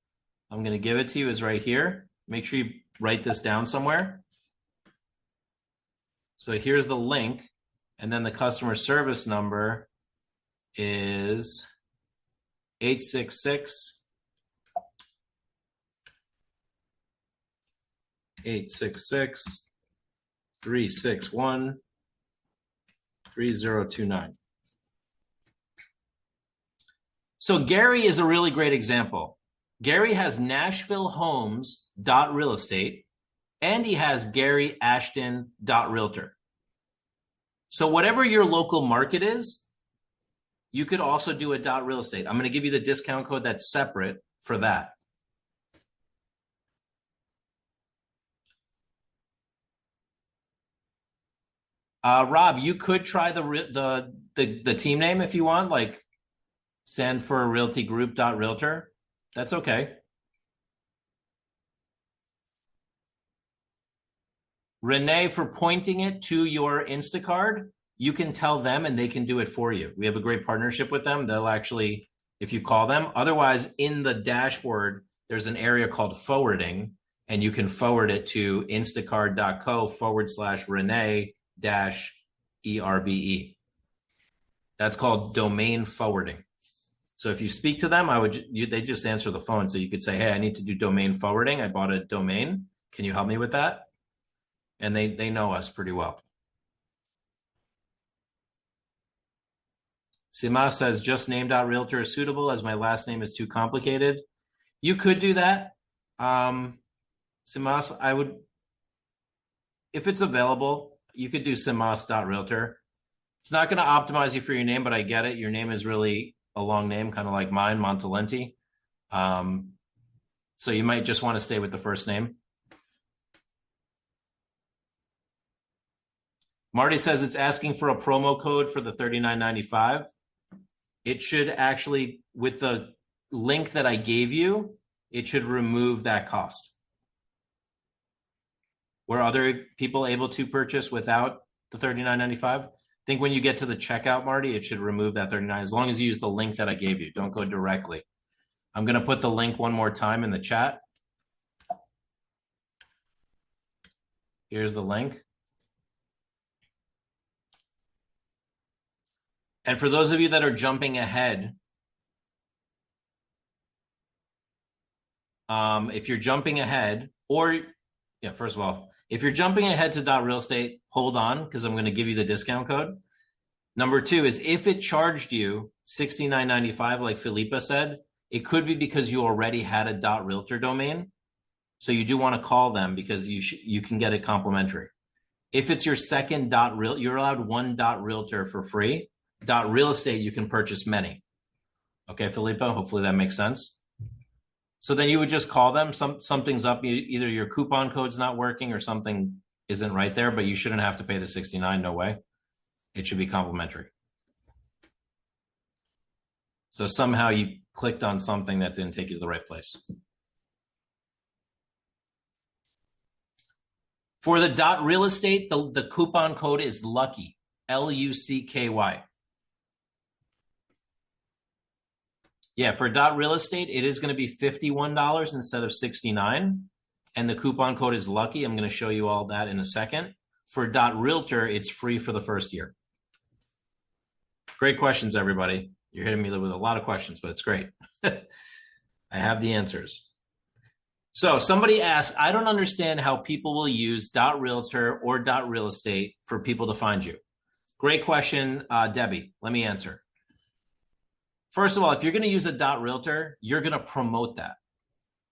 I'm going to give it to you, is right here. Make sure you write this down somewhere. So here's the link, and then the customer service number is 866 361 3029. So Gary is a really great example. Gary has nashvillehomes.realestate, and he has garyashton.realtor. So whatever your local market is, you could also do a .realestate. I'm going to give you the discount code that's separate for that. Rob, you could try the team name if you want, like Sanford Realty Group.realtor. That's okay. Renee, for pointing it to your Instacard, you can tell them and they can do it for you. We have a great partnership with them. They'll actually, if you call them, otherwise in the dashboard, there's an area called forwarding, and you can forward it to instacard.co/Renee-ERBE. That's called domain forwarding. So if you speak to them, they just answer the phone. So you could say, hey, I need to do domain forwarding. I bought a domain. Can you help me with that? And they know us pretty well. Sima says, just name.realtor is suitable as my last name is too complicated. You could do that. Simas, I would, if it's available, you could do simas.realtor. It's not going to optimize you for your name, but I get it. Your name is really a long name, kind of like mine, Montalenti. So you might just want to stay with the first name. Marty says it's asking for a promo code for the $39.95. It should actually, with the link that I gave you, it should remove that cost. Were other people able to purchase without the $39.95? I think when you get to the checkout, Marty, it should remove that $39, as long as you use the link that I gave you. Don't go directly. I'm going to put the link one more time in the chat. Here's the link. And for those of you that are jumping ahead, if you're jumping ahead, or yeah, first of all, if you're jumping ahead to .realestate, hold on, because I'm going to give you the discount code. Number two is if it charged you $69.95, like Philippa said, it could be because you already had a .realtor domain. So you do want to call them because you can get it complimentary. If it's your second you're allowed one .realtor for free. .realestate, you can purchase many. Okay, Philippa, hopefully that makes sense. So then you would just call them. Something's up. Either your coupon code's not working or something isn't right there, but you shouldn't have to pay the $69. No way. It should be complimentary. So somehow you clicked on something that didn't take you to the right place. For the .realestate, the coupon code is LUCKY, LUCKY. Yeah, for .realestate, it is going to be $51 instead of $69, and the coupon code is LUCKY. I'm going to show you all that in a second. For .realtor, it's free for the first year. Great questions, everybody. You're hitting me with a lot of questions, but it's great. I have the answers. So somebody asked, I don't understand how people will use .realtor or .realestate for people to find you. Great question, Debbie. Let me answer. First of all, if you're going to use a .realtor, you're going to promote that.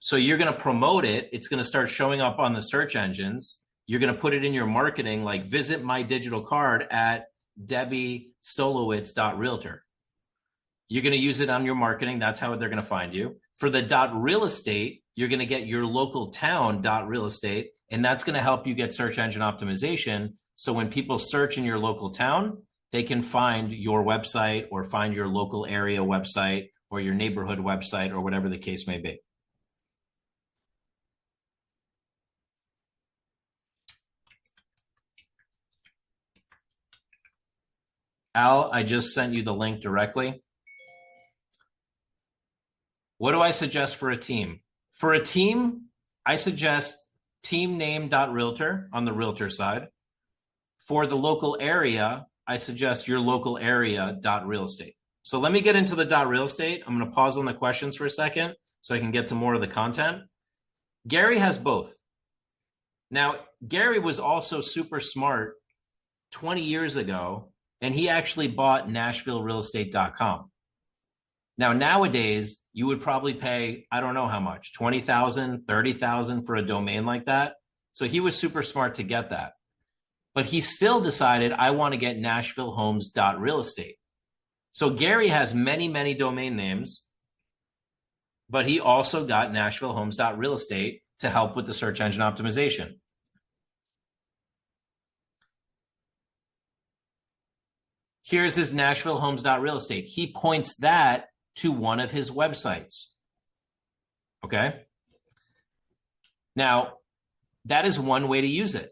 So you're going to promote it. It's going to start showing up on the search engines. You're going to put it in your marketing, like visit my digital card at debbiestolowitz.realtor. You're going to use it on your marketing. That's how they're going to find you. For the .realestate, you're going to get your local town .realestate, and that's going to help you get search engine optimization. So when people search in your local town, they can find your website or find your local area website or your neighborhood website or whatever the case may be. Al, I just sent you the link directly. What do I suggest for a team? For a team, I suggest teamname.realtor on the realtor side. For the local area, I suggest your local area.realestate. So let me get into the .realestate. I'm going to pause on the questions for a second so I can get to more of the content. Gary has both. Now, Gary was also super smart 20 years ago, and he actually bought NashvilleRealestate.com. Now, nowadays, you would probably pay, I don't know how much, $20,000, $30,000 for a domain like that. So he was super smart to get that. But he still decided, I want to get NashvilleHomes.realestate. So Gary has many, many domain names, but he also got NashvilleHomes.realestate to help with the search engine optimization. Here's his NashvilleHomes.realestate. He points that to one of his websites. Okay. Now, that is one way to use it.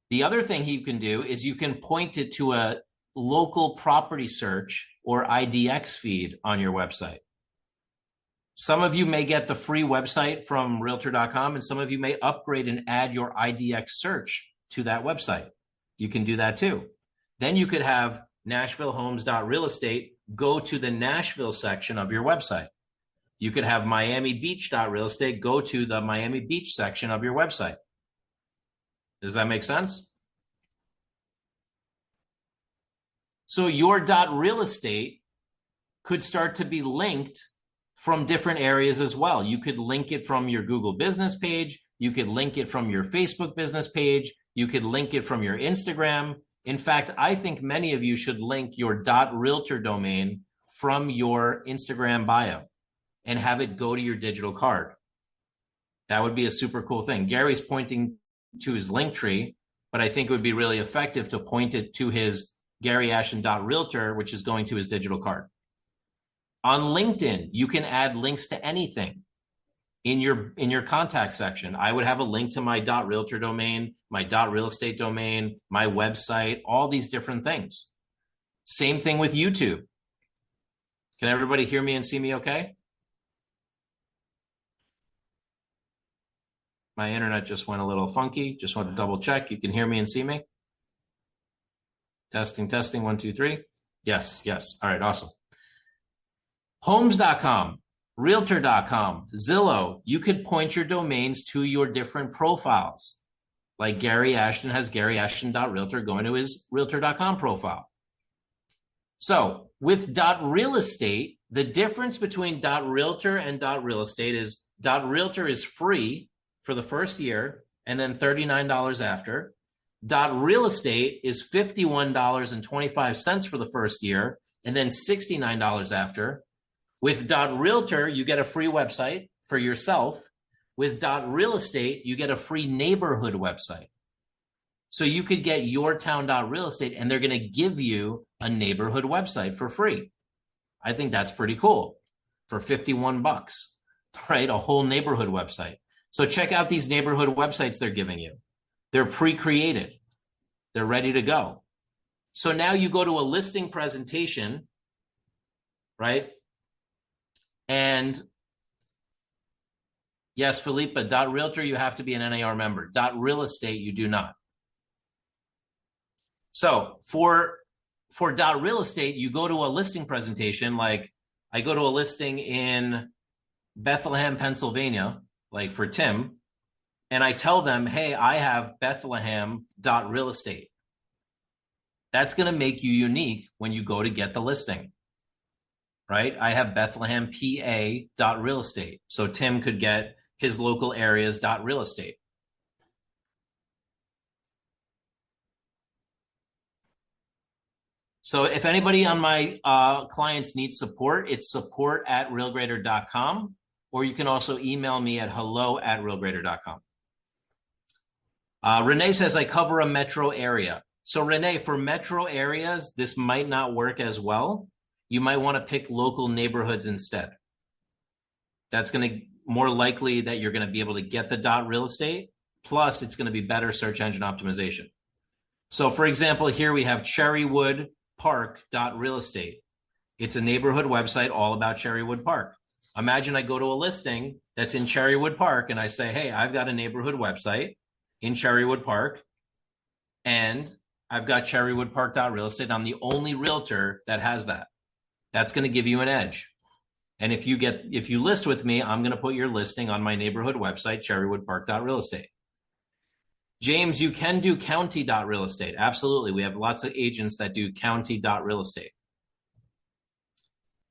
The other thing you can do is you can point it to a local property search or IDX feed on your website. Some of you may get the free website from realtor.com, and some of you may upgrade and add your IDX search to that website. You can do that too. Then you could have NashvilleHomes.realestate go to the Nashville section of your website. You could have MiamiBeach.realestate go to the Miami Beach section of your website. Does that make sense? So your .realestate could start to be linked from different areas as well. You could link it from your Google business page. You could link it from your Facebook business page. You could link it from your Instagram. In fact, I think many of you should link your .realtor domain from your Instagram bio and have it go to your digital card. That would be a super cool thing. Gary's pointing to his link tree, but I think it would be really effective to point it to his GaryAshton.realtor, which is going to his digital card. On LinkedIn, you can add links to anything in your contact section. I would have a link to my .realtor domain, my .realestate domain, my website, all these different things. Same thing with YouTube. Can everybody hear me and see me okay? My internet just went a little funky. Just want to double check. You can hear me and see me? Testing, 1, 2, 3. Yes. All right, awesome. Homes.com, realtor.com, Zillow, you could point your domains to your different profiles. Like Gary Ashton has GaryAshton.realtor going to his realtor.com profile. So with .realestate, the difference between .realtor and .realestate is .realtor is free for the first year and then $39 after. .realestate is $51.25 for the first year and then $69 after. With .realtor, you get a free website for yourself. With .realestate, you get a free neighborhood website. So you could get your town.realestate and they're going to give you a neighborhood website for free. I think that's pretty cool for 51 bucks, right? A whole neighborhood website. So check out these neighborhood websites they're giving you. They're pre-created. They're ready to go. So now you go to a listing presentation, right? And yes, Felipa, .realtor, you have to be an NAR member. .realestate, you do not. So for .realestate, you go to a listing presentation, like I go to a listing in Bethlehem, Pennsylvania, like for Tim, and I tell them, hey, I have Bethlehem.realestate. That's going to make you unique when you go to get the listing. Right? I have Bethlehem, PA.realestate. So Tim could get his local areas .realestate. So if anybody on my clients needs support, it's support@realgrader.com, or you can also email me at hello@realgrader.com. Renee says, I cover a metro area. So Renee, for metro areas, this might not work as well. You might want to pick local neighborhoods instead. That's going to more likely that you're going to be able to get the .realestate. Plus, it's going to be better search engine optimization. So for example, here we have Cherrywood Park.realestate. It's a neighborhood website all about Cherrywood Park. Imagine I go to a listing that's in Cherrywood Park and I say, hey, I've got a neighborhood website in Cherrywood Park and I've got cherrywoodpark.realestate. I'm the only realtor that has that. That's going to give you an edge. And if you list with me, I'm going to put your listing on my neighborhood website, cherrywoodpark.realestate. James, you can do county.realestate. Absolutely. We have lots of agents that do county.realestate.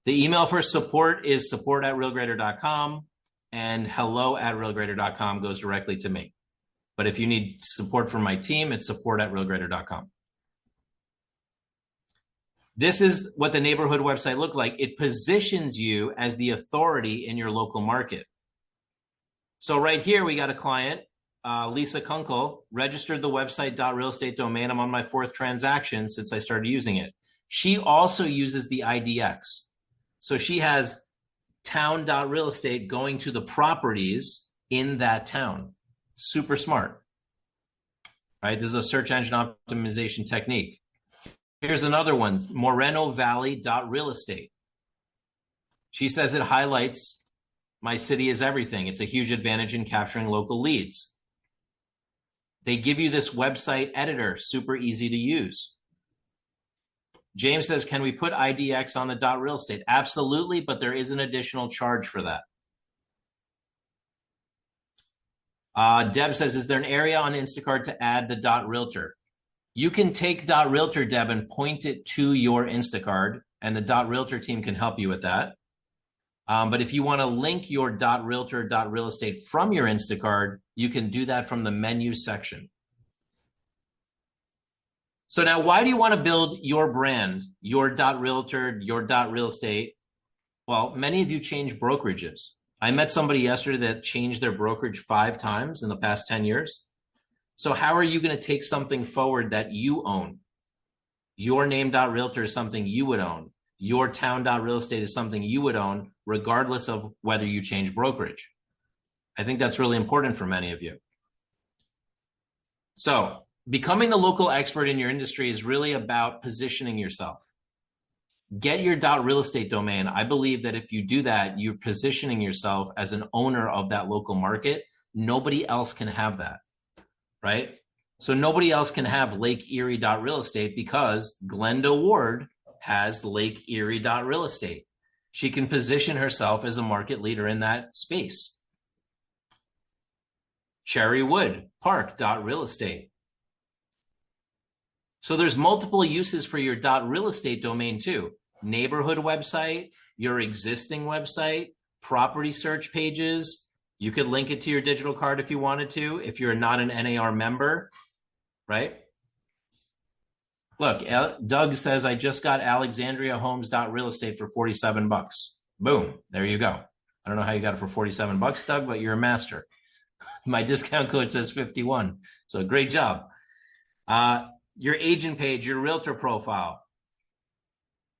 The email for support is support@realgrader.com, and hello@realgrader.com goes directly to me. But if you need support from my team, it's support@realgrader.com. This is what the neighborhood website looked like. It positions you as the authority in your local market. So right here, we got a client, Lisa Kunkel, registered the website .realestate domain. I'm on my 4th transaction since I started using it. She also uses the IDX. So she has town.realestate going to the properties in that town. Super smart, right? This is a search engine optimization technique. Here's another one, Moreno Valley.realestate. She says it highlights my city is everything. It's a huge advantage in capturing local leads. They give you this website editor, super easy to use. James says, can we put IDX on the .realestate? Absolutely, but there is an additional charge for that. Deb says, is there an area on Instacart to add the .realtor? You can take .realtor, Deb, and point it to your Instacart, and the .realtor team can help you with that. But if you want to link your .realtor, .realestate from your Instacart, you can do that from the menu section. So now, why do you want to build your brand, your .realtor, your .realestate? Well, many of you change brokerages. I met somebody yesterday that changed their brokerage 5 times in the past 10 years. So how are you going to take something forward that you own? Your name.realtor is something you would own. Your town.realestate is something you would own, regardless of whether you change brokerage. I think that's really important for many of you. So becoming the local expert in your industry is really about positioning yourself. Get your .realestate domain. I believe that if you do that, you're positioning yourself as an owner of that local market. Nobody else can have that, right? So nobody else can have Lake Erie.realestate because Glenda Ward has Lake Erie.realestate. She can position herself as a market leader in that space. Cherrywood Park.realestate. So there's multiple uses for your .realestate domain too. Neighborhood website, your existing website, property search pages. You could link it to your digital card if you wanted to, if you're not an NAR member, right? Look, Doug says, I just got AlexandriaHomes.realestate for $47. Boom, there you go. I don't know how you got it for $47, Doug, but you're a master. My discount code says 51. So great job. Your agent page, your realtor profile.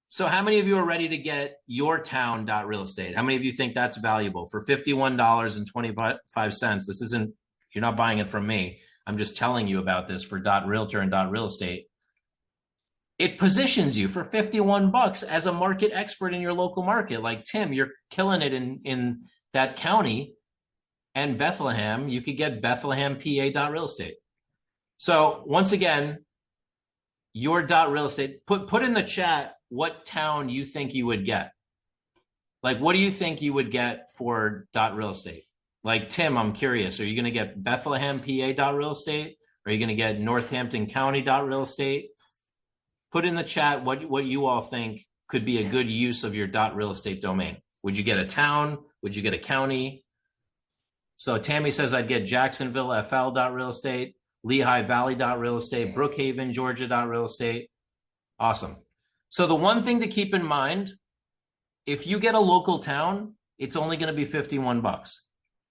So how many of you are ready to get your town.realestate? How many of you think that's valuable? For $51.25, this isn't, you're not buying it from me. I'm just telling you about this for .realtor and .realestate. It positions you for $51 as a market expert in your local market. Like Tim, you're killing it in that county and Bethlehem. You could get Bethlehem, PA.realestate. So once again, your .realestate, put in the chat what town you think you would get. Like, what do you think you would get for .realestate? Like, Tim, I'm curious, are you going to get Bethlehem, PA.realestate? Are you going to get Northampton County.realestate? Put in the chat what you all think could be a good use of your .realestate domain. Would you get a town? Would you get a county? So Tammy says, I'd get Jacksonville, FL.realestate, Lehigh Valley.realestate, Brookhaven, Georgia.realestate. Awesome. So the one thing to keep in mind, if you get a local town, it's only going to be $51.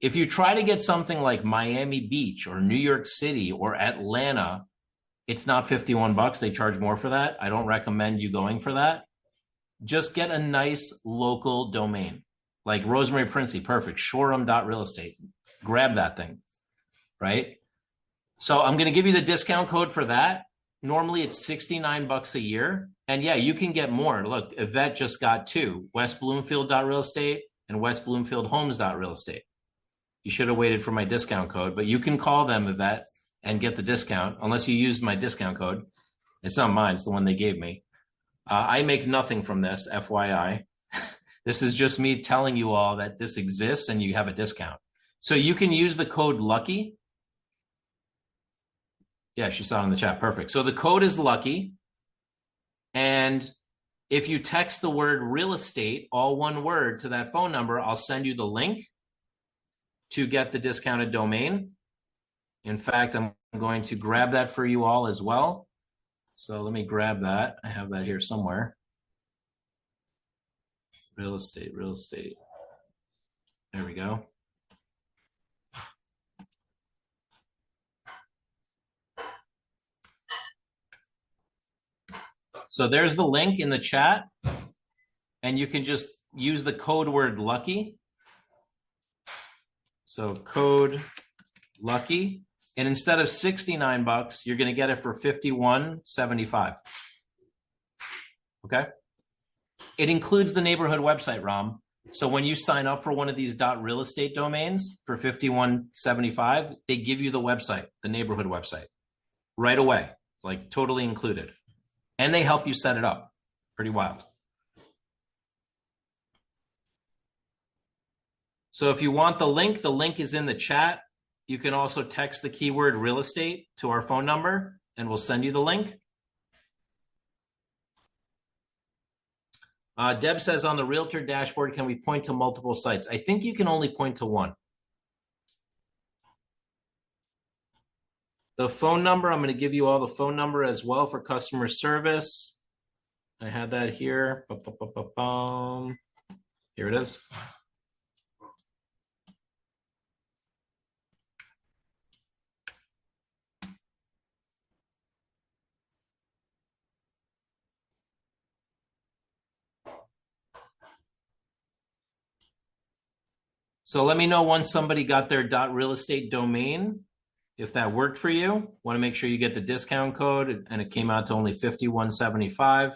If you try to get something like Miami Beach or New York City or Atlanta, it's not $51. They charge more for that. I don't recommend you going for that. Just get a nice local domain like Rosemary Princey. Perfect. Shoreham.realestate. Grab that thing, right? So I'm going to give you the discount code for that. Normally it's $69 a year. And yeah, you can get more. Look, Yvette just got 2. West Bloomfield.realestate and westbloomfieldhomes.realestate. You should have waited for my discount code, but you can call them, Yvette, and get the discount unless you used my discount code. It's not mine. It's the one they gave me. I make nothing from this, FYI. This is just me telling you all that this exists and you have a discount. So you can use the code LUCKY. Yeah, she saw it in the chat. Perfect. So the code is LUCKY. And if you text the word real estate, all one word, to that phone number, I'll send you the link to get the discounted domain. In fact, I'm going to grab that for you all as well. So let me grab that. I have that here somewhere. Real estate, real estate. There we go. So there's the link in the chat, and you can just use the code word LUCKY. So code LUCKY, and instead of $69, you're going to get it for $51.75. Okay. It includes the neighborhood website, Ram. So when you sign up for one of these .real estate domains for $51.75, they give you the website, the neighborhood website, right away, like totally included. And they help you set it up. Pretty wild. So if you want the link is in the chat. You can also text the keyword real estate to our phone number, and we'll send you the link. Deb says on the realtor dashboard, can we point to multiple sites? I think you can only point to one. The phone number, I'm going to give you all the phone number as well for customer service. I had that here. Here it is. So let me know once somebody got their .real estate domain, if that worked for you. Want to make sure you get the discount code, and it came out to only $51.75.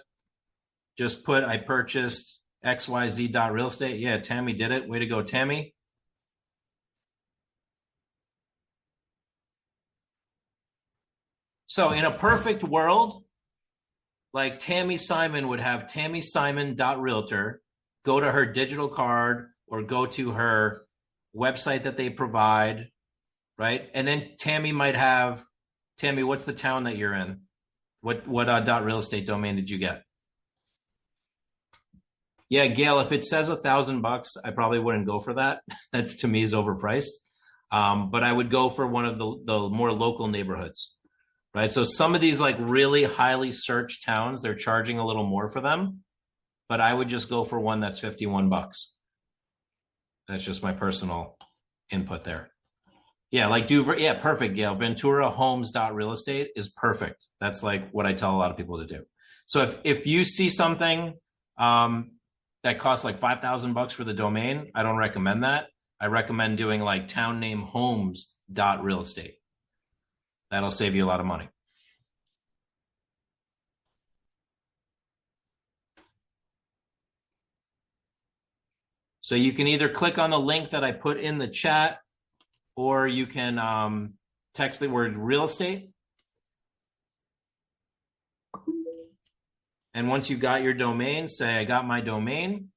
Just put, I purchased XYZ .real estate. Yeah, Tammy did it. Way to go, Tammy. So in a perfect world, like Tammy Simon would have tammysimon.realtor, go to her digital card or go to her website that they provide, right? And then Tammy might have, Tammy, what's the town that you're in? What .real estate domain did you get? Yeah, Gail, if it says $1,000, I probably wouldn't go for that. That's, to me, is overpriced. But I would go for one of the more local neighborhoods, right? So some of these like really highly searched towns, they're charging a little more for them, but I would just go for one that's $51. That's just my personal input there. Yeah, like yeah, perfect, Gail. Ventura Homes.real estate is perfect. That's like what I tell a lot of people to do. So if you see something that costs like $5,000 for the domain, I don't recommend that. I recommend doing like town name homes.real estate. That'll save you a lot of money. So you can either click on the link that I put in the chat, or you can text the word real estate. And once you got your domain, say, I got my domain.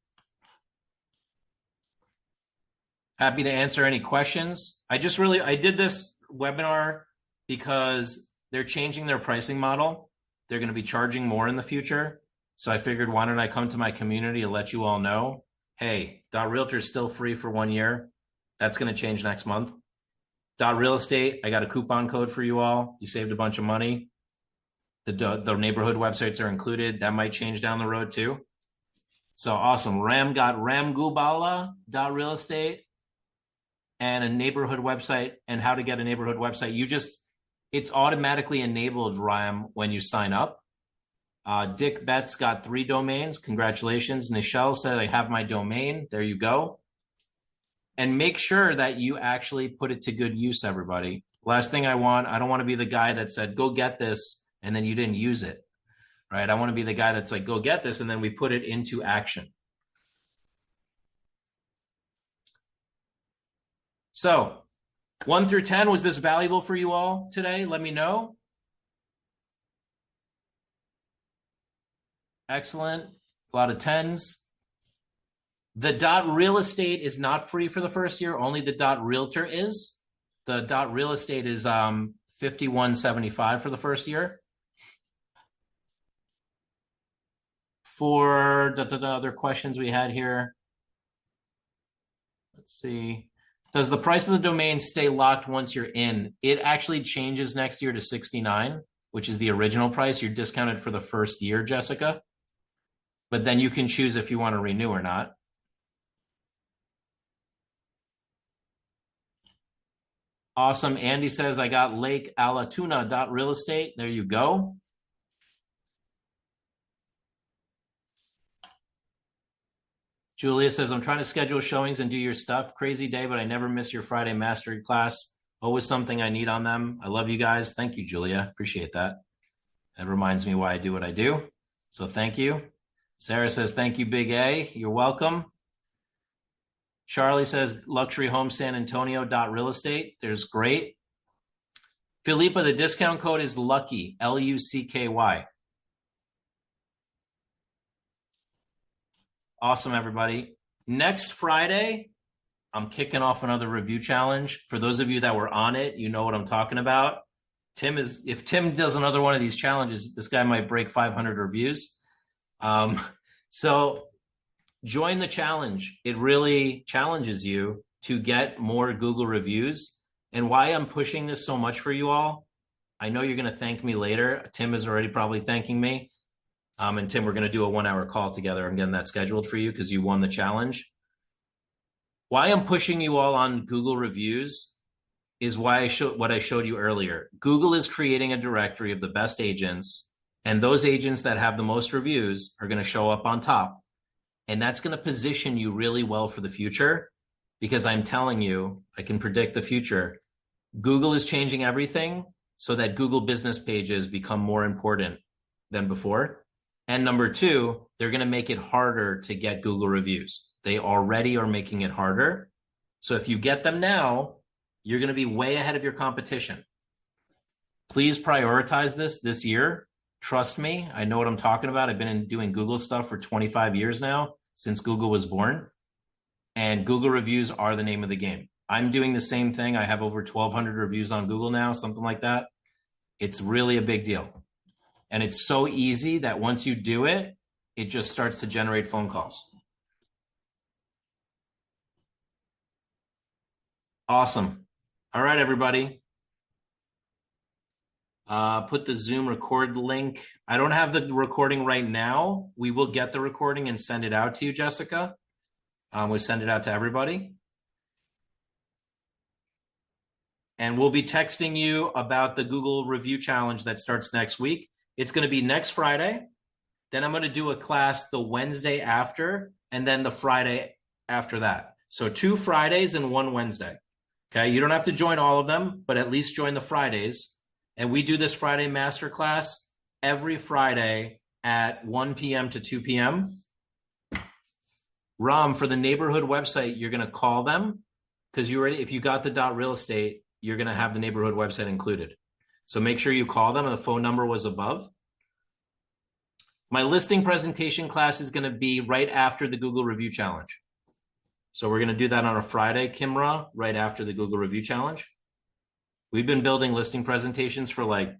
Happy to answer any questions. I did this webinar because they're changing their pricing model. They're going to be charging more in the future. So I figured, why don't I come to my community and let you all know, hey, .realtor is still free for 1 year. That's going to change next month. .real estate, I got a coupon code for you all. You saved a bunch of money. The neighborhood websites are included. That might change down the road too. So awesome. Ram got ramgubala.real estate and a neighborhood website, and how to get a neighborhood website. It's automatically enabled, Ram, when you sign up. Dick Betts got 3 domains. Congratulations. Nichelle said, I have my domain. There you go. And make sure that you actually put it to good use, everybody. Last thing I don't want to be the guy that said, go get this, and then you didn't use it, right? I want to be the guy that's like, go get this, and then we put it into action. So 1 through 10, was this valuable for you all today? Let me know. Excellent. A lot of 10s. The .real estate is not free for the first year. Only the .realtor is. The .real estate is $51.75 for the first year. For the other questions we had here, let's see. Does the price of the domain stay locked once you're in? It actually changes next year to $69, which is the original price. You're discounted for the first year, Jessica. But then you can choose if you want to renew or not. Awesome. Andy says, I got Lake Alatuna .real estate. There you go. Julia says, I'm trying to schedule showings and do your stuff. Crazy day, but I never miss your Friday mastery class. Always something I need on them. I love you guys. Thank you, Julia. Appreciate that. That reminds me why I do what I do. So thank you. Sarah says, thank you, Big A. You're welcome. Charlie says, luxury home San Antonio .real estate. There's great. Philippa, the discount code is LUCKY, LUCKY. Awesome, everybody. Next Friday, I'm kicking off another review challenge. For those of you that were on it, you know what I'm talking about. If Tim does another one of these challenges, this guy might break 500 reviews. So join the challenge. It really challenges you to get more Google reviews. And why I'm pushing this so much for you all, I know you're going to thank me later. Tim is already probably thanking me. And Tim, we're going to do a 1-hour call together. I'm getting that scheduled for you because you won the challenge. Why I'm pushing you all on Google reviews is what I showed you earlier. Google is creating a directory of the best agents, and those agents that have the most reviews are going to show up on top. And that's going to position you really well for the future, because I'm telling you, I can predict the future. Google is changing everything so that Google business pages become more important than before. And number two, they're going to make it harder to get Google reviews. They already are making it harder. So if you get them now, you're going to be way ahead of your competition. Please prioritize this year. Trust me, I know what I'm talking about. I've been doing Google stuff for 25 years now, since Google was born. And Google reviews are the name of the game. I'm doing the same thing. I have over 1,200 reviews on Google now, something like that. It's really a big deal. And it's so easy that once you do it, it just starts to generate phone calls. Awesome. All right, everybody. Put the Zoom record link. I don't have the recording right now. We will get the recording and send it out to you, Jessica. We'll send it out to everybody. And we'll be texting you about the Google review challenge that starts next week. It's going to be next Friday. Then I'm going to do a class the Wednesday after, and then the Friday after that. So 2 Fridays and 1 Wednesday. Okay, you don't have to join all of them, but at least join the Fridays. And we do this Friday masterclass every Friday at 1 p.m. to 2 p.m. Ram, for the neighborhood website, you're going to call them because if you got the .real estate, you're going to have the neighborhood website included. So make sure you call them, and the phone number was above. My listing presentation class is going to be right after the Google Review Challenge. So we're going to do that on a Friday, Kimra, right after the Google Review Challenge. We've been building listing presentations for like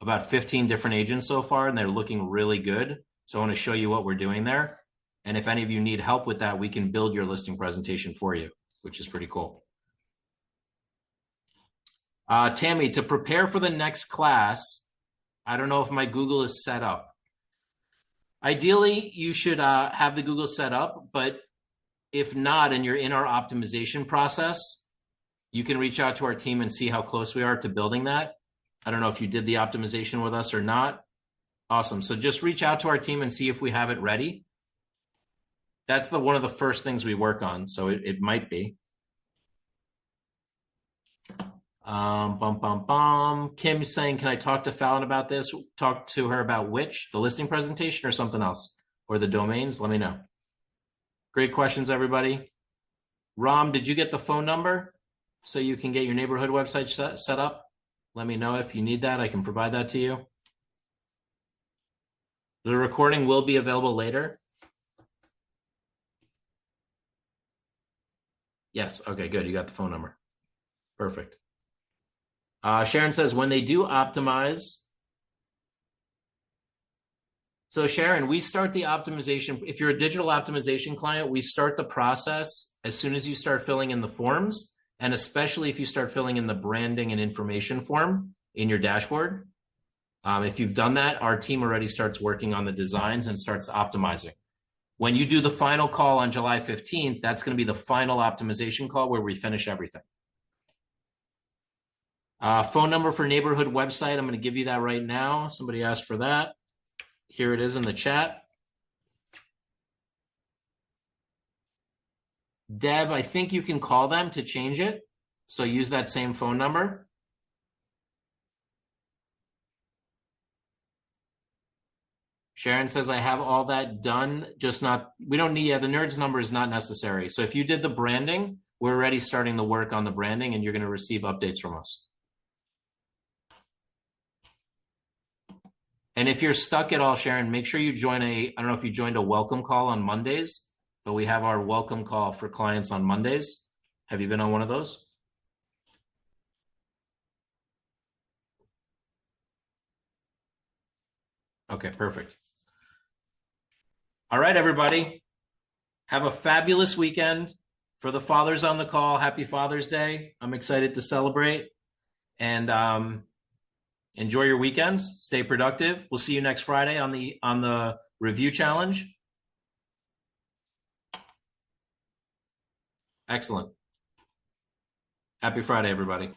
about 15 different agents so far, and they're looking really good. So I want to show you what we're doing there. And if any of you need help with that, we can build your listing presentation for you, which is pretty cool. Tammy, to prepare for the next class, I don't know if my Google is set up. Ideally, you should have the Google set up, but if not, and you're in our optimization process, you can reach out to our team and see how close we are to building that. I don't know if you did the optimization with us or not. Awesome. So just reach out to our team and see if we have it ready. That's one of the first things we work on. So it might be. Kim's saying, can I talk to Fallon about this? Talk to her about which? The listing presentation or something else? Or the domains? Let me know. Great questions, everybody. Ram, did you get the phone number? so you can get your neighborhood website set up? Let me know if you need that. I can provide that to you. The recording will be available later. Yes. Okay, good. You got the phone number. Perfect. Sharon says, when they do optimize. So Sharon, we start the optimization. If you're a digital optimization client, we start the process as soon as you start filling in the forms, and especially if you start filling in the branding and information form in your dashboard. If you've done that, our team already starts working on the designs and starts optimizing. When you do the final call on July 15th, that's going to be the final optimization call where we finish everything. Phone number for neighborhood website. I'm going to give you that right now. Somebody asked for that. Here it is in the chat. Deb, I think you can call them to change it. So use that same phone number. Sharon says, I have all that done, just not, we don't need, the nerds number is not necessary. So if you did the branding, we're already starting the work on the branding and you're going to receive updates from us. And if you're stuck at all, Sharon, make sure you join I don't know if you joined a welcome call on Mondays, but we have our welcome call for clients on Mondays. Have you been on one of those? Okay, perfect. All right, everybody. Have a fabulous weekend. For the fathers on the call, happy Father's Day. I'm excited to celebrate. And enjoy your weekends. Stay productive. We'll see you next Friday on the review challenge. Excellent. Happy Friday, everybody.